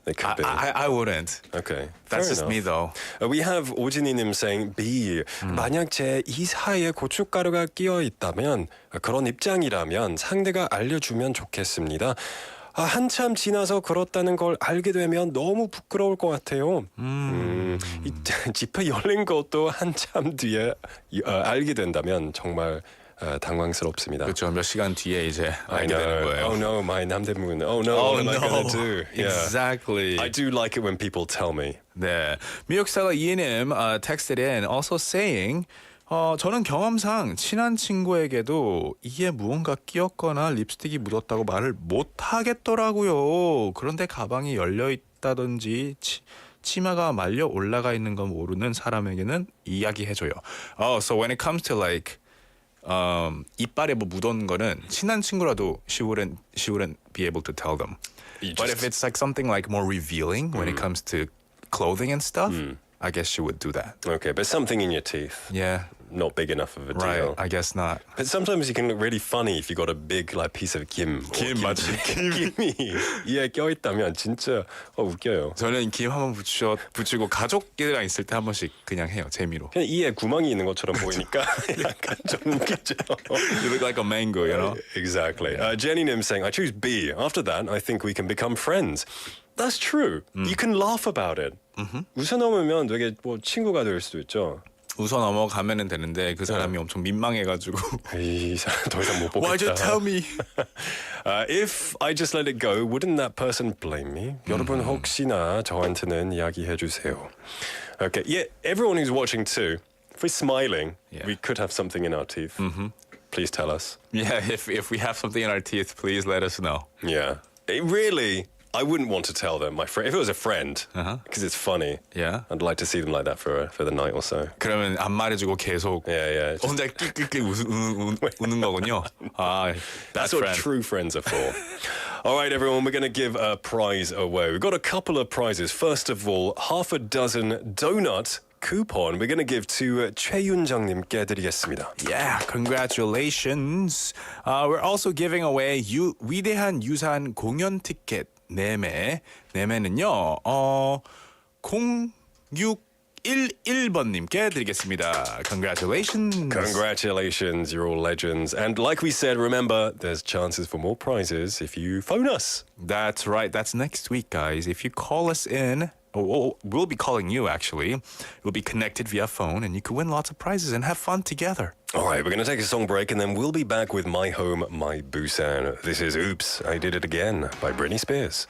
They could be. I wouldn't. Okay. That's just me though. We have 오진이님 saying B. 만약 제 이사에 고춧가루가 끼어 있다면 그런 입장이라면 상대가 알려주면 좋겠습니다. 한참 지나서 그렇다는 걸 알게 되면 너무 부끄러울 것 같아요. 이 지퍼 열린 것도 한참 뒤에 알게 된다면 정말 당황스럽습니다. 그렇죠. 몇 시간 뒤에 이제 알게 되는 거예요. Oh no, my 남대문. Oh no, what am I going to do? Yeah. Exactly. I do like it when people tell me. 네. 미역사가 이해님 texted in also saying 저는 경험상 친한 친구에게도 이에 무언가 끼었거나 립스틱이 묻었다고 말을 못 하겠더라고요. 그런데 가방이 열려 있다든지 치마가 말려 올라가 있는 건 모르는 사람에게는 이야기해줘요. So when it comes to like 이빨에 뭐 묻은 거는 친한 친구라도 she wouldn't be able to tell them. But if it's like something like more revealing when it comes to clothing and stuff, I guess she would do that. Okay, but something in your teeth. Yeah. Not big enough of a deal. Right, I guess not. But sometimes you can look really funny if you got a big like piece of 김. 맞지. 김이 이에 껴있다면 진짜 웃겨요. 저는 김 한번 붙이고 가족이랑 있을 때 한 번씩 그냥 해요. 재미로. 그냥 이에 구멍이 있는 것처럼 보이니까 약간 좀 웃기죠. You look like a mango, you know? Exactly. Jenny Nim saying, I choose B. After that, I think we can become friends. That's true. You can laugh about it. 웃어 넘으면 되게 뭐 친구가 될 수도 있죠. 웃어 넘어가면은 되는데 그 사람이 엄청 민망해가지고 이 사람 더 이상 못 보겠다. Why'd you tell me? If I just let it go, wouldn't that person blame me? 여러분 혹시나 저한테는 이야기해 주세요. Okay, yeah, everyone who's watching too, if we're smiling, we could have something in our teeth. Please tell us. Yeah, if we have something in our teeth, please let us know. Yeah, it really... I wouldn't want to tell them, my friend. If it was a friend, because it's funny. Yeah. I'd like to see them like that for the night or so. 그러면 안 말해주고 계속 혼자 낄낄낄 웃는 거군요. That's what true friends are for. All right, everyone, we're going to give a prize away. We've got a couple of prizes. First of all, half a dozen donut coupon we're going to give to 최윤정님께 드리겠습니다. Yeah, congratulations. We're also giving away 위대한 유산 공연 티켓 4매는요. 0611번님께 드리겠습니다. Congratulations. Congratulations, you're all legends. And like we said, remember, there's chances for more prizes if you phone us. That's right. That's next week, guys. If you call us in, we'll be calling you, actually. We'll be connected via phone, and you can win lots of prizes and have fun together. All right, we're going to take a song break, and then we'll be back with My Home, My Busan. This is Oops, I Did It Again by Britney Spears.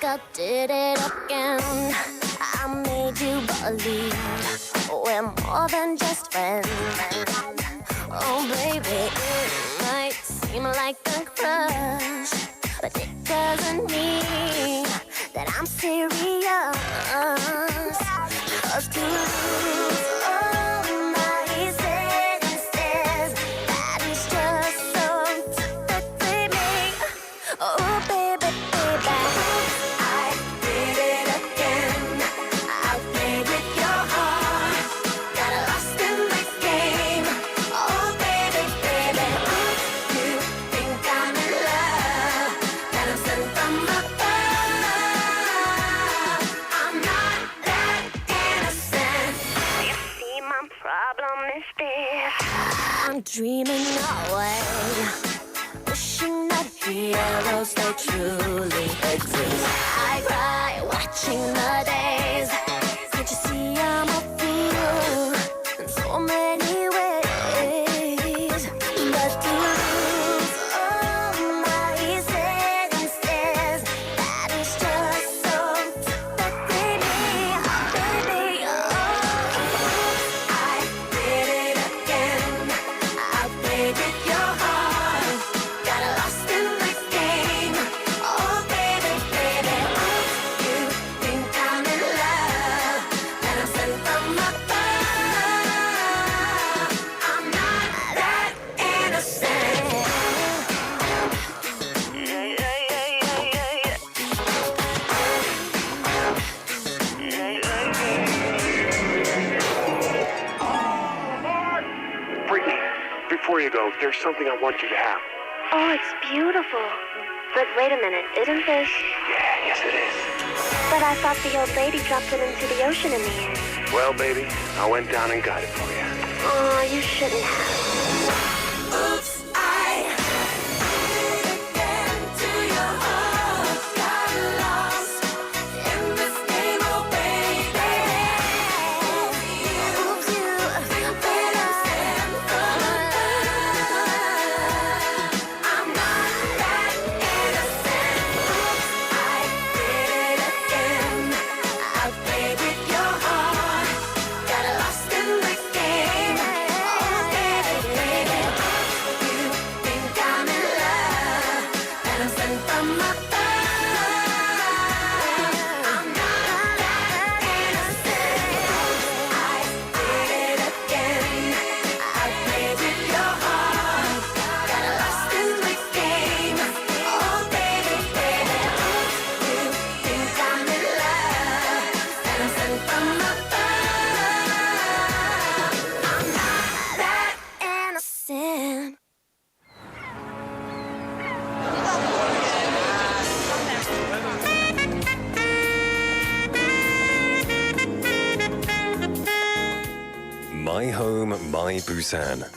I did it again. I made you believe we're more than just friends. Oh, baby, it might seem like a crush, but it doesn't mean that I'm serious. 'Cause to lose all my senses, that is just so typically me. Oh, baby, baby. I'm dreaming away, wishing that heroes they truly exist. I cry watching the days. Can't you see I'm a fool in so many ways? But to lose all my senses, that is just so typically me, baby. I did it again. I played with your heart, got lost in the game. Oh, baby, baby, you think I'm in love, that I'm sent from above. I'm not that innocent. Brittany, before you go, there's something I want you to have. Oh, it's beautiful. But wait a minute, isn't this? Yeah, yes it is. But I thought the old lady dropped it into the ocean in the end. Well, baby, I went down and got it for you. Oh, you shouldn't have. Oops, I did it again to your heart. Got lost in this game, oh baby. Oops, you think I'm sent from above. I'm not that innocent. Oops, I did it again. I played with your heart. Got lost in the game. Oh baby, baby. My Home, My Busan.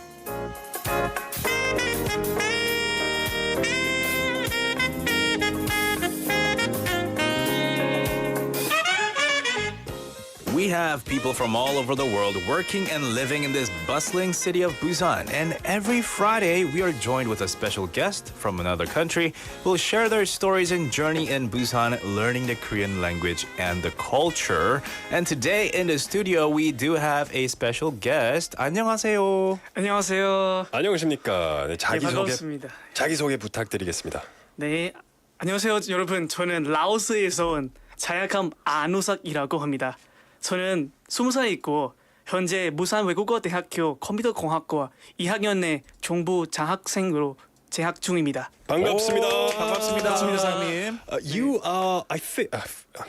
We have people from all over the world working and living in this bustling city of Busan. And every Friday, we are joined with a special guest from another country who will share their stories and journey in Busan, learning the Korean language and the culture. And today in the studio, we do have a special guest. 안녕하세요. 안녕하세요. 안녕하십니까. 네, 반갑습니다. 자기소개 부탁드리겠습니다. 네, 안녕하세요 여러분. 저는 라오스에서 온 자이야캄 안우삭이라고 합니다. 저는 20살 있고 현재 부산외국어대학교 컴퓨터공학과 2학년의 정부 장학생으로 재학 중입니다. 반갑습니다. 반갑습니다. 사장님. You are, I think,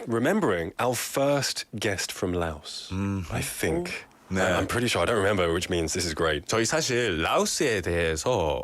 remembering our first guest from Laos. I think. 네. I'm pretty sure. I don't remember, which means this is great. 저희 사실 라오스에 대해서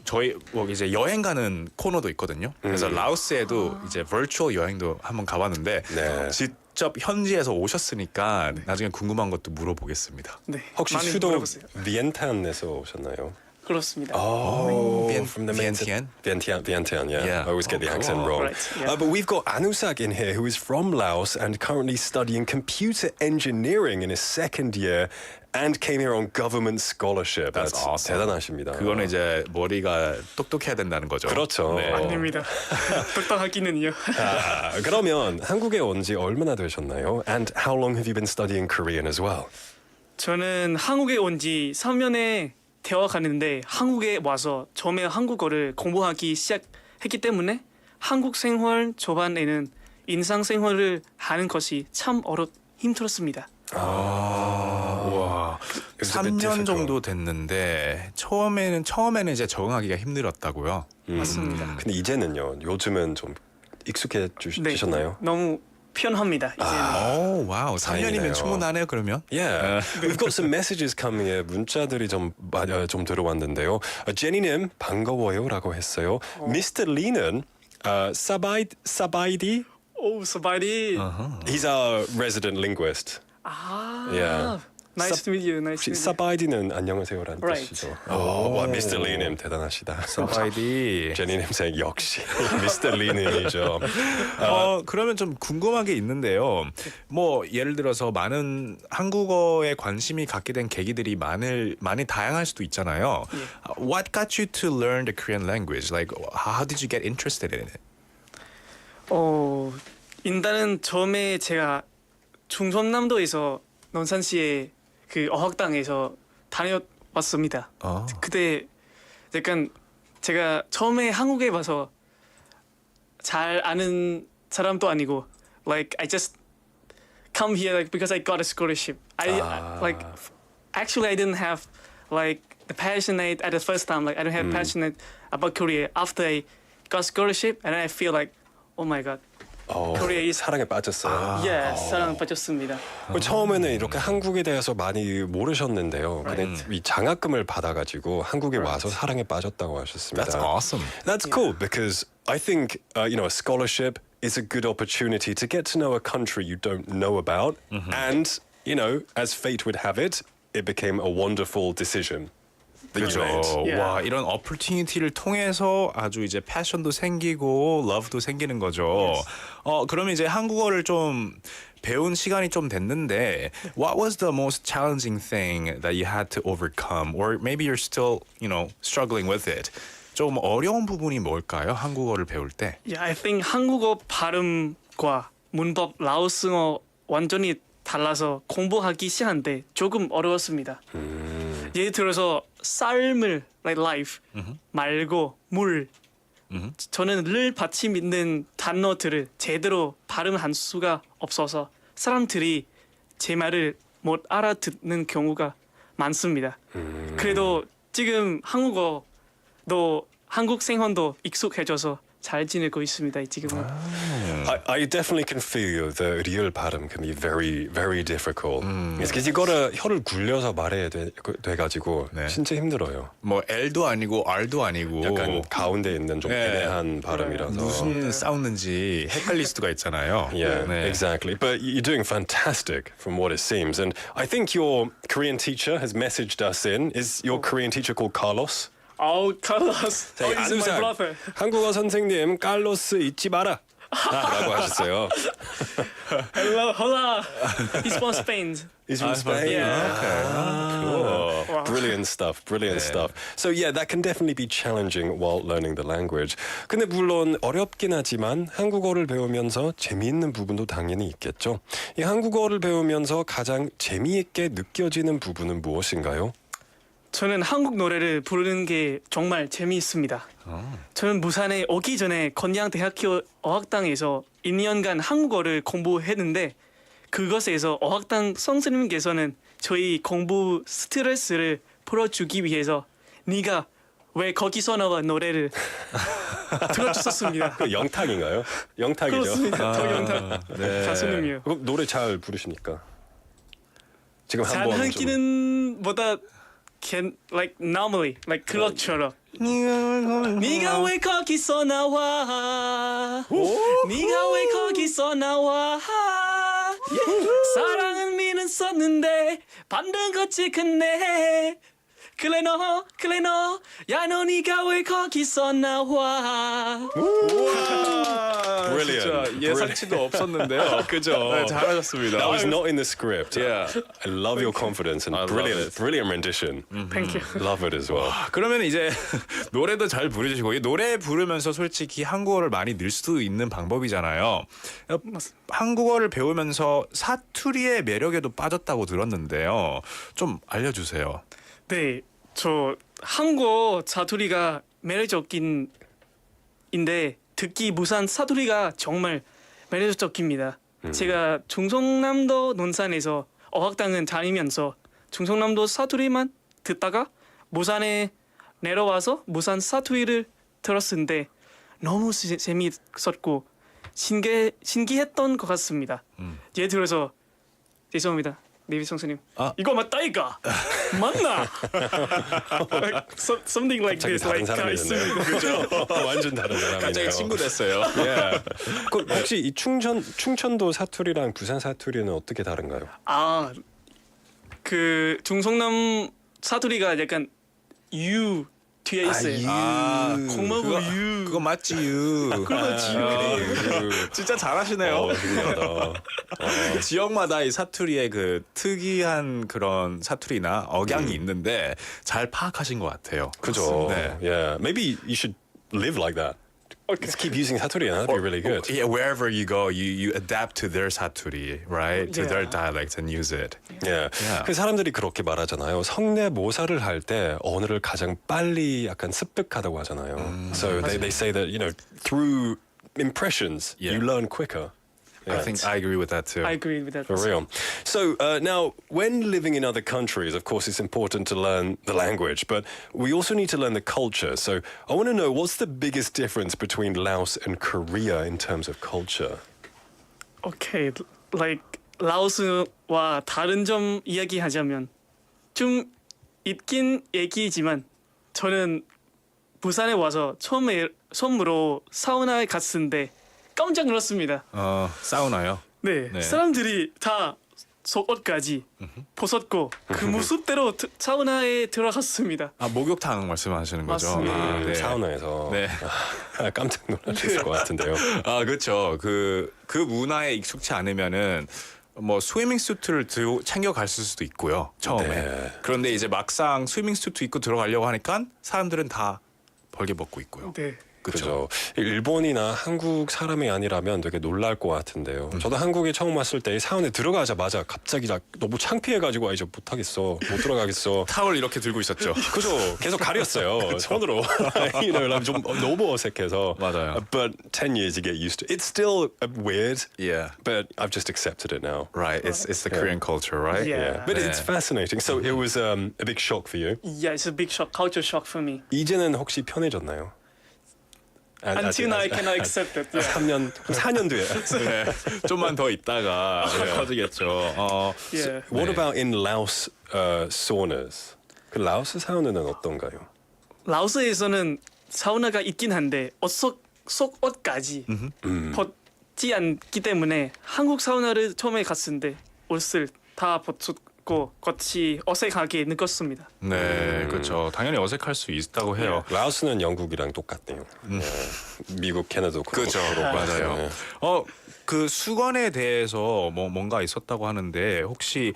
저희 뭐 이제 여행 가는 코너도 있거든요. 그래서 라오스에도 이제 버추얼 여행도 한번 가봤는데 네. 직접 현지에서 오셨으니까 나중에 궁금한 것도 물어보겠습니다. 네, 혹시 많이 수도 물어보세요. 비엔탄에서 오셨나요? 그렇습니다. Oh, Vien- from the Vientiane? Vientiane, yeah. Yeah. I always get the accent wrong. Right, yeah. But we've got Anusak in here, who is from Laos and currently studying computer engineering in his second year, and came here on government scholarship. That's awesome. 대단하십니다. 그거는 이제 머리가 똑똑해야 된다는 거죠. 그렇죠. 네. 아닙니다. 똑똑하기는요. 그러면 한국에 온 지 얼마나 되셨나요? And how long have you been studying Korean as well? 저는 한국에 온 지 3년에 되어 가는데 한국에 와서 처음에 한국어를 공부하기 시작했기 때문에 한국 생활 초반에는 일상생활을 하는 것이 참 힘들었습니다. 와, 3년 정도 됐는데 처음에는 이제 적응하기가 힘들었다고요. 맞습니다. 근데 이제는요. 요즘은 좀 익숙해지셨나요? 너무 편합니다. 이제는. 오, 와우. 3년이면 충분하네요, 그러면. Yeah, we've got some messages coming in. 문자들이 좀 들어왔는데요. 제니님 반가워요라고 했어요. Mr. Lee는 사바이디. 오, 사바이디. He's our resident linguist. Yeah. Nice to meet you. Nice to meet you. 사바이디는 안녕하세요라는 Right. 뜻이죠. 와, Mr. Lee님 대단하시다. 사바이디. 제니님생 역시 Mr. Lee님이죠. 그러면 좀 궁금한 게 있는데요. 뭐 예를 들어서 많은 한국어에 관심이 갖게 된 계기들이 많이 다양할 수도 있잖아요. What got you to learn the Korean language? Like, how did you get interested in it? 일단은 처음에 제가 충청남도에서 논산시의 그 어학당에서 다녀왔습니다. 그때 약간 제가 처음에 한국에 와서 잘 아는 사람도 아니고 like I just come here like because I got a scholarship. Like actually I didn't have like the passionate at the first time, like I don't have passionate about Korea. After I got scholarship and I feel like oh my god. 사랑에 빠졌어요. 사랑에 빠졌습니다. 처음에는 이렇게 한국에 대해서 많이 모르셨는데요. 근데 이 장학금을 받아가지고 한국에 와서 사랑에 빠졌다고 하셨습니다. That's awesome. That's cool because I think a scholarship is a good opportunity to get to know a country you don't know about, and as fate would have it, it became a wonderful decision. 그렇죠. 와, 이런 opportunity를 통해서 아주 이제 패션도 생기고 love도 생기는 거죠. 그러면 이제 한국어를 좀 배운 시간이 좀 됐는데 what was the most challenging thing that you had to overcome or maybe you're still, struggling with it? 좀 어려운 부분이 뭘까요? 한국어를 배울 때? Yeah, I think 한국어 발음과 문법 라오스어 완전히 달라서 공부하기 시작한데 조금 어려웠습니다. 예를 들어서 삶을 like life 말고 물 저는 를 받침 있는 단어들을 제대로 발음할 수가 없어서 사람들이 제 말을 못 알아듣는 경우가 많습니다. 그래도 지금 한국어도 한국 생활도 익숙해져서 잘 지내고 있습니다. 지금은. I definitely can feel the 리을 발음 can be very, very difficult. because 이거를 혀를 굴려서 말해야 돼가지고 진짜 힘들어요. 뭐 L도 아니고 R도 아니고 약간 가운데 있는 좀 애매한 발음이라서 무슨 싸웠는지 헷갈릴 수가 있잖아요. Yeah, exactly. But you're doing fantastic from what it seems. And I think your Korean teacher has messaged us in. Is your Korean teacher called Carlos? Oh, Carlos. 자, he's my brother. 한국어 선생님 칼로스 잊지 마라. 라고 하셨어요. Hello, hola. He's from Spain. He's from Spain. Yeah. Okay. Cool. Wow. Brilliant stuff. Brilliant stuff. So yeah, that can definitely be challenging while learning the language. 근데 물론 어렵긴 하지만 한국어를 배우면서 재미있는 부분도 당연히 있겠죠. 이 한국어를 배우면서 가장 재미있게 느껴지는 부분은 무엇인가요? 저는 한국 노래를 부르는 게 정말 재미있습니다. 저는 부산에 오기 전에 건양대학교 어학당에서 2년간 한국어를 공부했는데 그것에서 어학당 선생님께서는 저희 공부 스트레스를 풀어주기 위해서 네가 왜 거기서 나와 노래를 들어주셨습니다. 그 영탁인가요? 영탁이죠. 그렇습니다. 저 영탁 가수님이요. 그럼 노래 잘 부르시니까 지금 잘 한번 하기는 보다 can like normally like 그렇처럼 네가 왜 거기서 나와 네가 왜 거기서 나와 사랑은 미는 썼는데 반든 것이 큰데 그래 너 야 너 네가 왜 거기서 나와 Brilliant. 진짜 예상치도 없었는데요. 그죠? 네, 잘하셨습니다. That was not in the script. Yeah. I love your confidence and brilliant rendition. Thank you. Love it as well. 그러면 이제 노래도 잘 부르시고 이 노래 부르면서 솔직히 한국어를 많이 늘 수 있는 방법이잖아요. 한국어를 배우면서 사투리의 매력에도 빠졌다고 들었는데요. 좀 알려주세요. 네, 저 한국어 사투리가 매력적인데 특히 부산 사투리가 정말 매력적입니다. 제가 중성남도 논산에서 어학당을 다니면서 중성남도 사투리만 듣다가 부산에 내려와서 부산 사투리를 들었는데 너무 재미있었고 신기했던 것 같습니다. 예를 들어서 죄송합니다. 네비 선생님 이거 맞다이가 맞나? Something like this like 있습니다. 그죠? 완전 다른 사람이네요. 갑자기 친구 됐어요. Yeah. 혹시 이 충청도 사투리랑 부산 사투리는 어떻게 다른가요? 그 중성남 사투리가 약간 유 뒤에 있어요. 공마고 유. 그거 맞지 유. 그거 맞지 유. 진짜 잘하시네요. 지역마다 이 사투리의 그 특이한 그런 사투리나 억양이 있는데 잘 파악하신 것 같아요. 그죠? 네. Yeah. Maybe you should live like that. Just keep using 사투리 and that'd be really good. Yeah, wherever you go, you adapt to their 사투리, right? To their dialect and use it. Yeah. 그 사람들이 그렇게 말하잖아요. 성대모사를 할 때 언어를 가장 빨리 약간 습득하다고 하잖아요. So they say that, you know, through impressions, you learn quicker. I think I agree with that too. I agree with that. For real. So now, when living in other countries, of course, it's important to learn the language, but we also need to learn the culture. So I want to know, what's the biggest difference between Laos and Korea in terms of culture? Okay, like 라오스와 다른 점 이야기하자면 좀 있긴 얘기지만 저는 부산에 와서 처음으로 사우나에 갔는데 깜짝 놀랐습니다. 사우나요? 네, 사람들이 다 속옷까지 벗었고 그 모습대로 사우나에 들어갔습니다. 목욕탕 말씀하시는 거죠? 맞습니다. 사우나에서 네. 깜짝 놀라셨을 것 같은데요. 그렇죠. 그 문화에 익숙치 않으면은 뭐 스위밍 수트를 챙겨 갔을 수도 있고요. 처음에. 네. 그런데 이제 막상 스위밍 수트 입고 들어가려고 하니까 사람들은 다 벌게 벗고 있고요. 네. 그렇죠. 일본이나 한국 사람이 아니라면 되게 놀랄 것 같은데요. 저도 한국에 처음 왔을 때 사우나에 들어가자마자 갑자기 너무 창피해가지고 이제 못하겠어, 못 들어가겠어. 타월 이렇게 들고 있었죠. 그죠. 계속 가렸어요. 손으로. You know, 좀 너무 어색해서. 맞아요. But 10 years you get used to it. It's still weird. Yeah. But I've just accepted it now. Right. It's the Korean culture, right? Yeah. But it's fascinating. So it was a big shock for you. Yeah, it's a big shock, culture shock for me. 이제는 혹시 편해졌나요? Until I cannot accept it. Yeah. 3년, 4년 뒤에. 네, 좀만 더 있다가 커지겠죠. Yeah. What about in Laos saunas? 그 라오스 사우나는 어떤가요? 라오스에서는 사우나가 있긴 한데 속옷까지 벗지 않기 때문에 한국 사우나를 처음에 갔을 때 옷을 다 벗고 같이 어색하게 느꼈습니다. 네, 그렇죠. 당연히 어색할 수 있다고 해요. 라오스는 영국이랑 똑같네요. 미국, 캐나다 그렇죠, 맞아요. 네. 그 수건에 대해서 뭔가 있었다고 하는데 혹시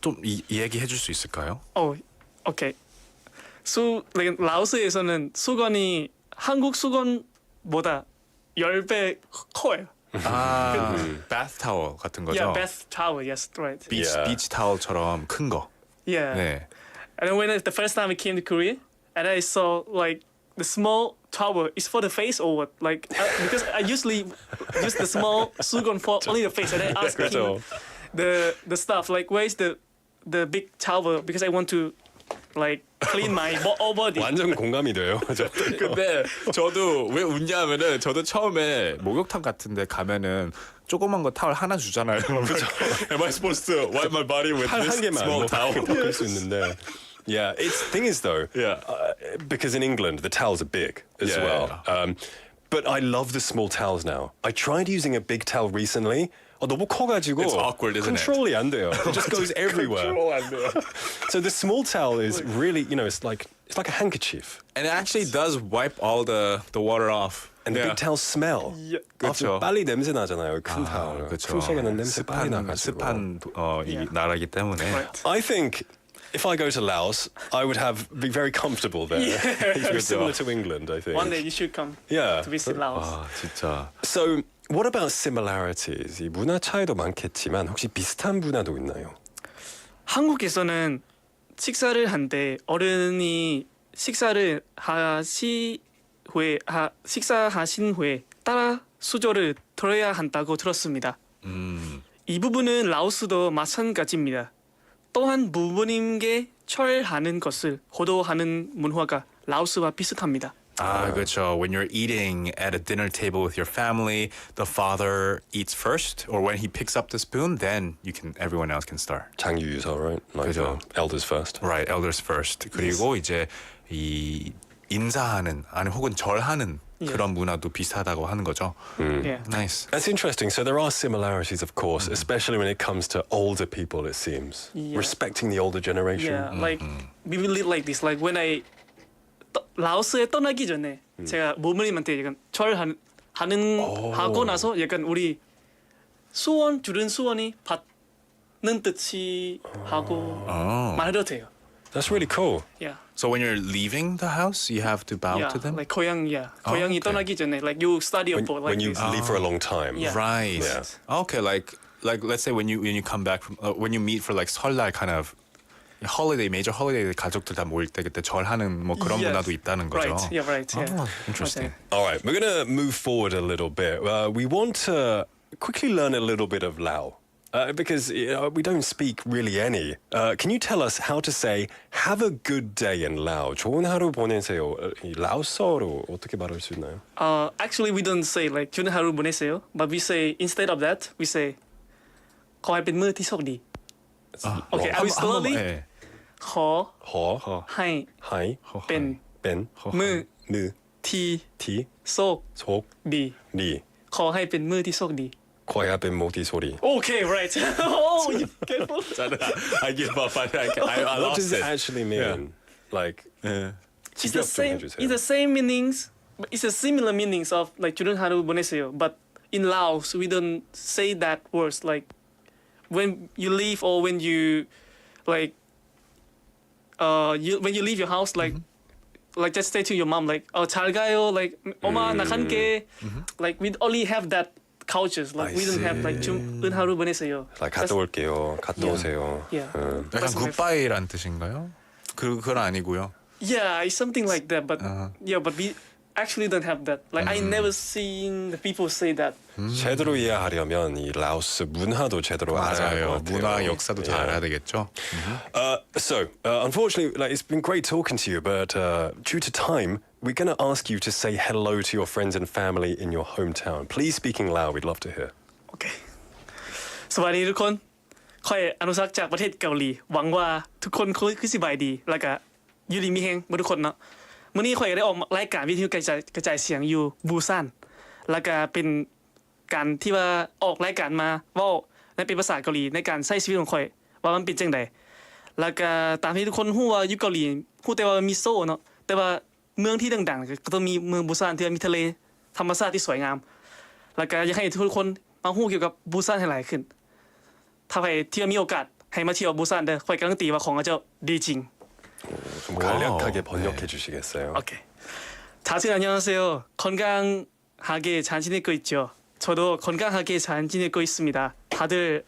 좀 얘기해 줄 수 있을까요? 오케이. 라오스에서는 수건이 한국 수건보다 10배 커요. bath towel 같은 거죠? Yeah, bath towel. Yes, right. beach towel처럼 큰 거. Yeah. 네. And when the first time I came to Korea, and I saw like the small towel is for the face or what? Like because I usually use the small sugon for only the face, and I ask him the stuff like where is the big towel because I want to like clean my whole body. 완전 공감이 돼요. 근데 저도 왜 웃냐면은 저도 처음에 목욕탕 같은데 가면은 조그만 거 타월 하나 주잖아요. Am I supposed to wipe my body with this small towel? 바꿀 수 있는데. Yeah, thing is though, because in England the towels are big as well. But I love the small towels now. I tried using a big towel recently. 너무 커가지고 It's awkward, isn't it? control이 안 돼요. It just goes everywhere. control 안 돼요. So the small towel is really, it's like a handkerchief. And it actually does wipe all the water off. And the big towels smell. 그렇죠. 빨리 냄새 나잖아요. 큰 타월. 그렇죠. 풍속에는 냄새 빨리 나가지고. 습한 이 나라기 때문에. I think if I go to Laos, I would be very comfortable there. Very similar to England, I think. One day you should come to visit Laos. 진짜. So, what about similarities? 이 문화 차이도 많겠지만 혹시 비슷한 문화도 있나요? 한국에서는 식사를 한때 어른이 식사를 식사하신 후에 따라 수저를 들어야 한다고 들었습니다. 이 부분은 라오스도 마찬가지입니다. 또한 부모님께 철하는 것을 호도하는 문화가 라오스와 비슷합니다. 그렇죠. When you're eating at a dinner table with your family, the father eats first, or when he picks up the spoon, then everyone else can start. 장유유서, right? Like 그죠. elders first. Right, elders first. 그리고 이제 이 인사하는 아니 혹은 절하는 그런 문화도 비슷하다고 하는 거죠. Nice. That's interesting. So there are similarities, of course, especially when it comes to older people, it seems. Respecting the older generation. Yeah, like we will live like this. Like when I 라오스에 떠나기 전에 제가 부모님한테 약간 절하는 하고 나서 약간 우리 주는 수원이 받는 뜻이 하고 말해도 돼요. That's really cool. Yeah. So when you're leaving the house, you have to bow to them? Like 고향이 떠나기 전에, like you study abroad like when you this. leave for a long time. Right. Yeah. Okay, like let's say when you come back from when you meet for like 설날 kind of holiday, major holiday 가족들 다 모일 때 그때 절하는 뭐 그런 문화도 있다는 거죠. Right. Yeah, right. Yeah. Interesting. All right, we're going to move forward a little bit. We want to quickly learn a little bit of Lao. Because we don't speak really any. Can you tell us how to say have a good day in Lao? 좋은 하루 보내세요. 라오스어로 어떻게 말할 수 있나요? Actually, we don't say like 좋은 하루 보내세요, but we say instead of that, we say ขอให้เป็นมื้อที่โชคดี. Okay, I will slowly. ขอให้เป็นมื้อที่โชคดีขอให้เป็นมื้อที่โชคดี 거야 뱀 모디 소리. Okay, right. Oh, you careful. I give up. I what lost does it it. actually mean? Yeah. Like, It's the same. It's the same meanings. It's a similar meanings of like 좋은 하루 보내세요. But in Laos, we don't say that words. Like when you leave or when you like when you leave your house, like just say to your mom like 잘 가요. Like 엄마 나갈게. Like we only have that. Cultures like we don't have like 좋은 하루 보내세요. Like 갔다 올게요. 갔다 오세요. Yeah. 약간 굿바이란 뜻인가요? 그건 아니고요. Yeah, it's something like that. But but we actually don't have that. Like I never seen the people say that. 제대로 이해하려면 이 라오스 문화도 제대로 알아야 할 것 같아요. 문화 역사도 다 알아야 되겠죠. So, unfortunately, like, it's been great talking to you, but due to time, we're going to ask you to say hello to your friends and family in your hometown. Please speaking loud. We'd love to hear. โอเคสวัสดีทุกคนค่อยอนุสักจากประเทศเกาหลีหวังว่าทุกคนคือสบายดีแล้วก็อยู่ดีมีแฮงบ่ทุกคนเนาะมื้อนี้ค่อยได้ออกรายการวิทยุกระจายเสียงอยู่บูซานแล้วก็เป็นการที่ว่าออกรายการมาเว้าในเป็นภาษาเกาหลีในการใช้ชีวิตของค่อยว่ามันเป็นจังไดแล้วก็ตามที่ทุกคนฮู้ว่าอยู่เกาหลีฮู้แต่ว่ามีโซเนาะแต่ว่าเมืองที่ดังๆก็ต้องมีเมืองบูซานที่มีทะเลธรรมชาติที่สวยงามแล้วก็อยากให้ทุกคนมาฮู้เกี่ยวกับบูซานให้หลายขึ้นถ้าใครที่มีโอกาสให้มาเที่ยวบูซานเด้อค่อยการันตีว่าของเจ้าดีจริง 좀 간략하게 번역해 주시겠어요? 오케이. 다들 안녕하세요. 건강하게 잘 지내고 있죠? 저도 건강하게 잘 지내고 있습니다. 다들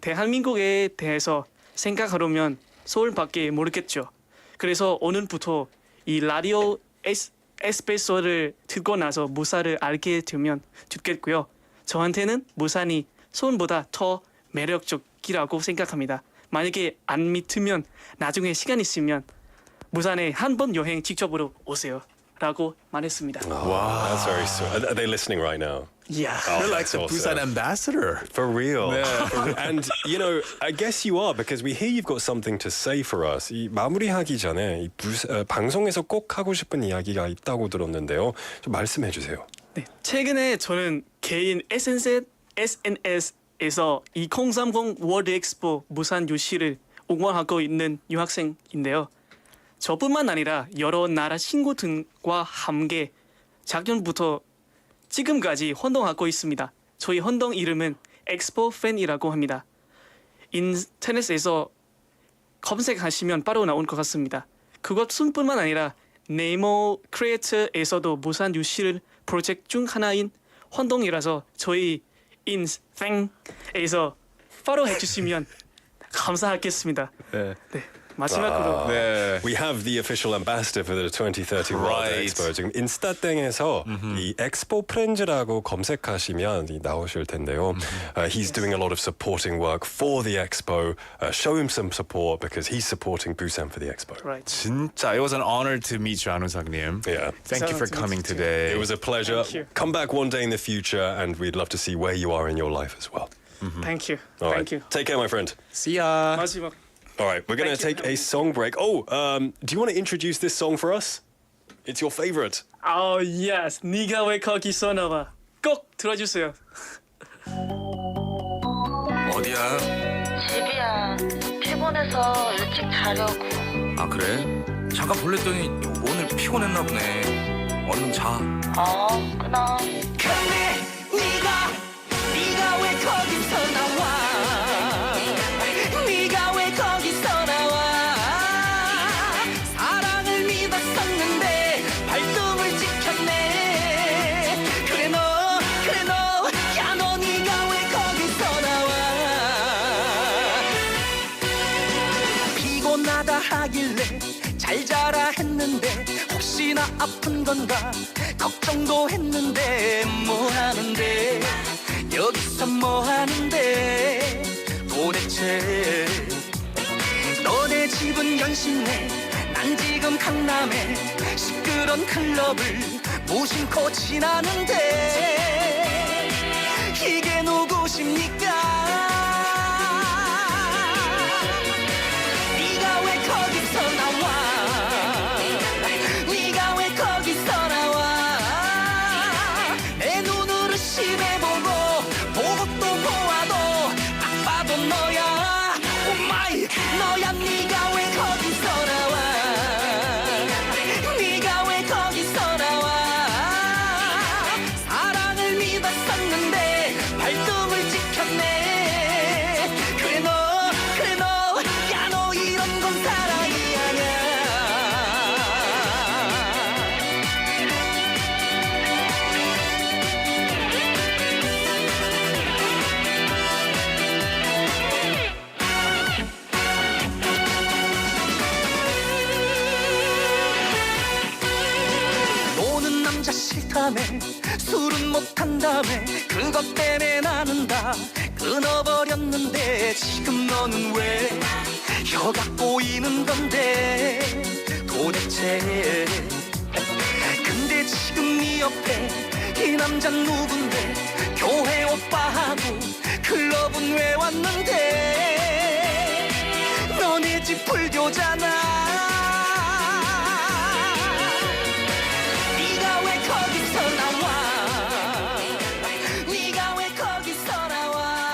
대한민국에 대해서 생각하려면 서울밖에 모르겠죠. 그래서 오늘부터 이 라디오 에스프레소를 듣고 나서 부산을 알게 되면 좋겠고요. 저한테는 부산이 서울보다 더 매력적이라고 생각합니다. 만약에 안 믿으면 나중에 시간 있으면 부산에 한 번 여행 직접으로 오세요. 라고 말했습니다. Wow, that's very sweet. Are they listening right now? Yeah. You're like the Busan ambassador. For real. 네. And, you know, I guess you are because we hear you've got something to say for us. 이 마무리하기 전에 이 방송에서 꼭 하고 싶은 이야기가 있다고 들었는데요. 좀 말씀해 주세요. 네, 최근에 저는 개인 SNS에서 2030 월드 엑스포 부산 유치를 응원하고 있는 유학생인데요. 저뿐만 아니라 여러 나라 친구들과 함께 작년부터 지금까지 활동하고 있습니다. 저희 활동 이름은 엑스포 팬이라고 합니다. 인터넷에서 검색하시면 바로 나올 것 같습니다. 그것뿐만 아니라 네이버 크리에이터에서도 부산 유치를 프로젝트 중 하나인 활동이라서 저희 인스타에서 팔로우 해주시면 감사하겠습니다. 네. 네. 마지막으로 네. We have the official ambassador for the 2030 World Right. Expo. 지금 인스타땡에서 이 엑스포 프렌즈라고 검색하시면 나오실 텐데요. He's doing a lot of supporting work for the expo. Show him some support because he's supporting Busan for the expo. Right. 진짜 it was an honor to meet you, 안우상님. Yeah. Thank you for coming today. It was a pleasure. Thank you. Come back one day in the future and we'd love to see where you are in your life as well. Thank you. All right. Thank you. Take care, my friend. See ya. 마지막 All right, we're going to take a song break. Oh, do you want to introduce this song for us? It's your favorite. Oh yes, 네가 왜 거기서 나와? 꼭 들어주세요. 어디야? 집이야. 피곤해서 일찍 자려고. 아 그래? 잠깐 볼랬더니 오늘 피곤했나 보네. 얼른 자. 끊어. 근데 네가 왜 거기서 나와? 네가 왜 거기서 나와? 사랑을 믿었었는데 발등을 찍혔네. 그래 너, 야 너 네가 왜 거기서 나와? 피곤하다 하길래 잘 자라 했는데 혹시나 아픈 건가 걱정도 했는데 뭐 하는데 여기서 뭐 하는데 도대체 너네 집은 연신내 난 지금 강남에 시끄러운 클럽을 무심코 지나는데 이게 누구십니까? 네가 왜 거기서 나와? 네가 왜 거기서 나와? 내 눈으로 심해보고 보고 또 보아도 딱 봐도 너야. 오마이 너야. 네가 왜 거기서 나와? 네가 왜 거기서 나와? 사랑을 믿었었는데 발등을 찍혔네. 그래 너, 야 너 이런 건 사랑이 아냐. 노는 남자 싫다며 술은 못한다며 그것 때문에 나는 다 끊어버렸는데 지금 너는 왜 혀가 꼬이는 건데 도대체 근데 지금 네 옆에 이 남자 누군데 교회 오빠하고 클럽은 왜 왔는데 너네 집 불교잖아 네가 왜 거기서 나와 네가 왜 거기서 나와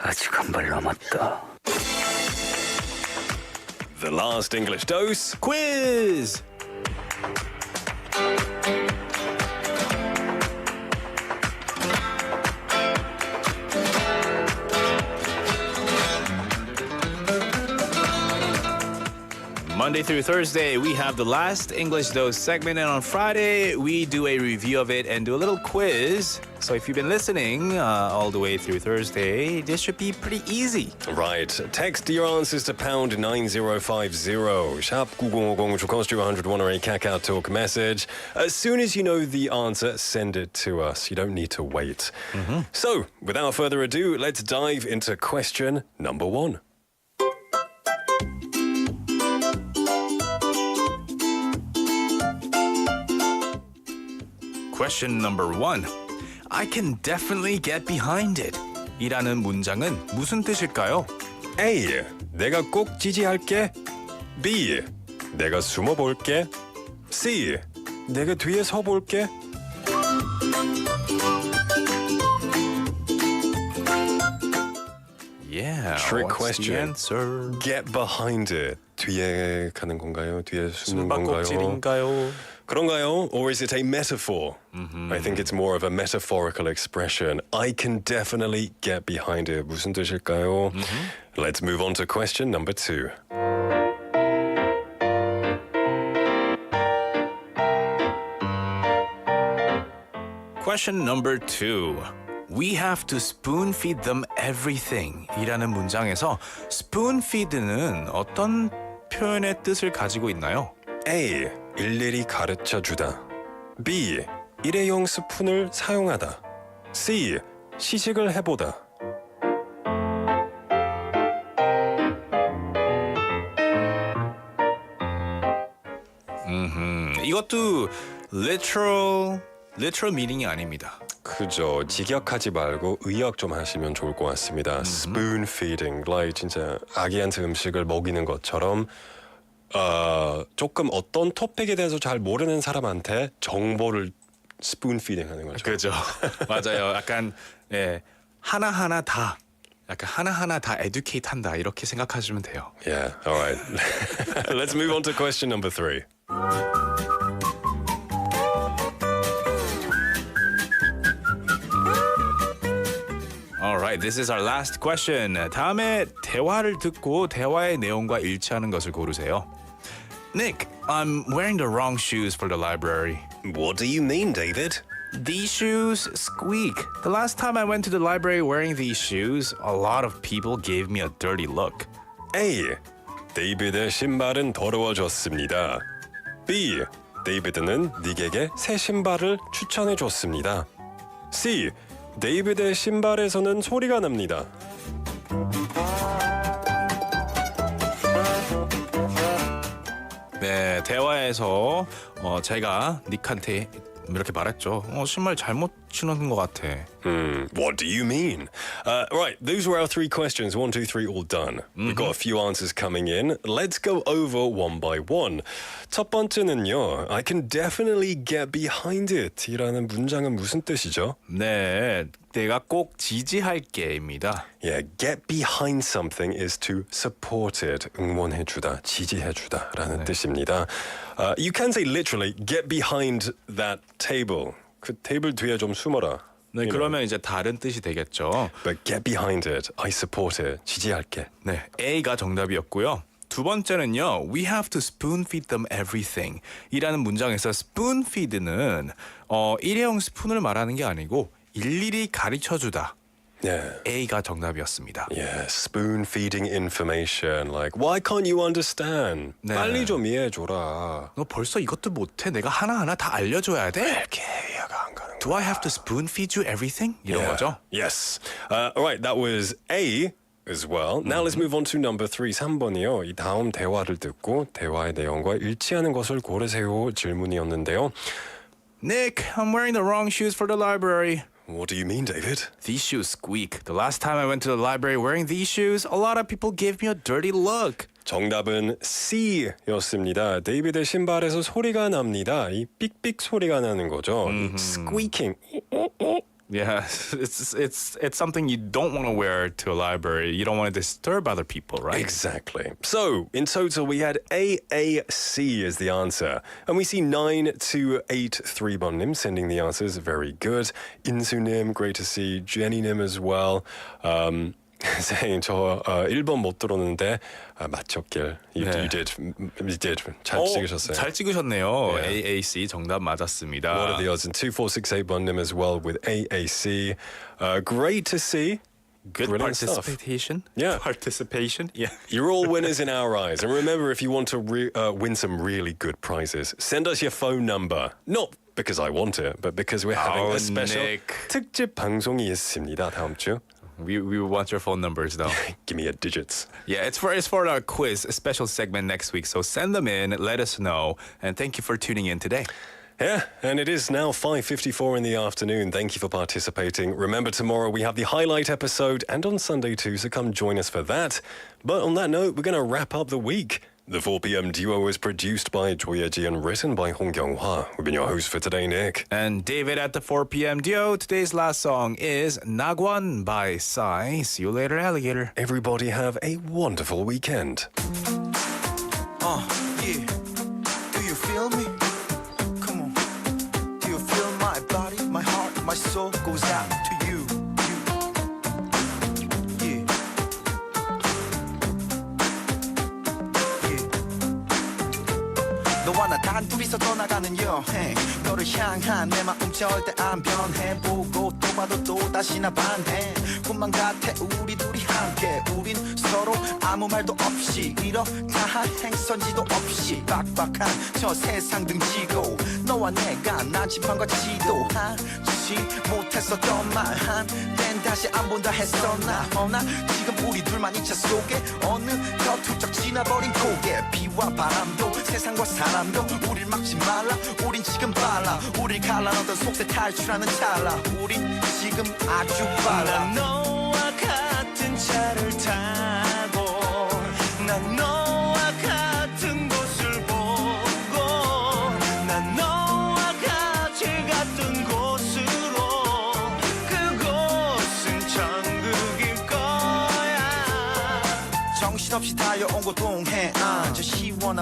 아직 한 발 남았다. The last English dose. Quiz! Monday through Thursday, we have the last English Dose segment, and on Friday, we do a review of it and do a little quiz. So if you've been listening all the way through Thursday, this should be pretty easy. Right. Text your answers to pound 9050. Sharp 9050 which will cost you 101 or a Kakao Talk message. As soon as you know the answer, send it to us. You don't need to wait. So, without further ado, let's dive into question number 1. Question number 1. I can definitely get behind it. 이라는 문장은 무슨 뜻일까요? A. 내가 꼭 지지할게. B. 내가 숨어볼게. C. 내가 뒤에 서볼게. Yeah. Trick what's question. the answer? Get behind it. 뒤에 가는 건가요? 뒤에 숨는 건가요? 숨바꼭질인가요? 그런가요? Or is it a metaphor? I think it's more of a metaphorical expression. I can definitely get behind it. 무슨 뜻일까요? Let's move on to question number 2. Question number 2. We have to spoon feed them everything. 이라는 문장에서 spoon feed는 어떤 표현의 뜻을 가지고 있나요? A. 일일이 가르쳐 주다. B. 일회용 스푼을 사용하다. C. 시식을 해보다. 이것도 literal meaning이 아닙니다. 그죠. 직역하지 말고 의역 좀 하시면 좋을 것 같습니다. Spoon feeding, like 진짜 아기한테 음식을 먹이는 것처럼 조금 어떤 토픽에 대해서 잘 모르는 사람한테 정보를 spoon feeding 하는 거죠. 그죠. 맞아요. 약간 하나하나 다 educate 한다 이렇게 생각하시면 돼요. Yeah, all right. Let's move on to question number 3. Alright, this is our last question. 다음에 대화를 듣고 대화의 내용과 일치하는 것을 고르세요. Nick, I'm wearing the wrong shoes for the library. What do you mean, David? These shoes squeak. The last time I went to the library wearing these shoes, a lot of people gave me a dirty look. A. 데이비드의 신발은 더러워졌습니다. B. 데이비드는 닉에게 새 신발을 추천해 줬습니다. C. 데이비드의 신발에서는 소리가 납니다. 네, 대화에서 제가 닉한테 이렇게 말했죠. 신발 잘못 신은 것 같아. What do you mean? Right, those were our 3 questions. 1, 2, 3, all done. We've got a few answers coming in. Let's go over one by one. 첫 번째는요. I can definitely get behind it. 이라는 문장은 무슨 뜻이죠? 네, 내가 꼭 지지할게입니다. Yeah, get behind something is to support it. 응원해주다, 지지해주다라는 뜻입니다. You can say literally, get behind that table. 그 테이블 뒤에 좀 숨어라. 네, 그러면 이제 다른 뜻이 되겠죠. But get behind it. I support it. 지지할게. 네, A가 정답이었고요. 두 번째는요. We have to spoon feed them everything. 이라는 문장에서 spoon feed는 일회용 스푼을 말하는 게 아니고 일일이 가르쳐주다. Yeah. A가 정답이었습니다. Yeah, spoon feeding information. Like, why can't you understand? 네. 빨리 좀 이해해줘라. 너 벌써 이것도 못해? 내가 하나하나 다 알려줘야 돼? 이렇게 이해가 안 가는 Do I have to spoon feed you everything? 이런 거죠? Yes. All right, that was A. as well. Now let's move on to number 3, 3번이요. 이 다음 대화를 듣고 대화의 내용과 일치하는 것을 고르세요 질문이었는데요. Nick, I'm wearing the wrong shoes for the library. What do you mean, David? These shoes squeak. The last time I went to the library wearing these shoes, a lot of people gave me a dirty look. 정답은 C였습니다. 데이비드의 신발에서 소리가 납니다. 이 삑삑 소리가 나는 거죠. Squeaking. Yeah, it's something you don't want to wear to a library. You don't want to disturb other people, right? Exactly. So, in total, we had AAC as the answer. And we see 9283번님 sending the answers. Very good. 인수님, great to see. Jenny님 as well. saying 저 1번 못 들었는데 맞췄길. You did. 잘 찍으셨어요. 잘 찍으셨네요. Yeah. AAC 정답 맞았습니다. What are the odds? And 2468번님 as well with AAC. Great to see. Good Brilliant participation. Stuff. Yeah. Participation. Yeah. You're all winners in our eyes. And remember, if you want to win some really good prizes, send us your phone number. Not because I want it, but because we're having a special Nick. 특집 방송이 있습니다. 다음 주. We want your phone numbers though. Give me your digits. Yeah, it's for our quiz, a special segment next week. So send them in, let us know, and thank you for tuning in today. Yeah, and it is now 5:54 in the afternoon. Thank you for participating. Remember, tomorrow we have the highlight episode, and on Sunday too, so come join us for that. But on that note, we're going to wrap up the week. The 4 p.m. duo is produced by Joyeji and written by Hong Kyung-hwa. We've been your hosts for today, Nick. And David at the 4 p.m. duo. Today's last song is Nagwan by Psy. See you later, alligator. Everybody have a wonderful weekend. Yeah. Do you feel me? Come on. Do you feel my body, my heart, my soul goes out to you? 너와 나 단둘이서 떠나가는 여행 너를 향한 내 마음 절대 안 변해 보고 또 봐도 또 다시 나 반해 꿈만 같아 우리 둘이 함께 우린 서로 아무 말도 없이 이렇다 할 행선지도 없이 빡빡한 저 세상 등지고 너와 내가 나침반과 지도하지 못했었던 말 한땐 다시 안 본다 했었나 허나 지금 우리 둘만 이 차 속에 어느덧 훌쩍 지나버린 고개 비와 바람도 세상과 사람도 우릴 막지 말라 우린 지금 빨라 우릴 갈라놓던 속세 탈출하는 찰나 우린 지금 아주 빨라 난 너와 같은 차를 타고 난 너와 같은 곳을 보고 난 너와 같이 갔던 곳으로 그곳은 천국일 거야 정신없이 달려온 곳 동해안 저 시원한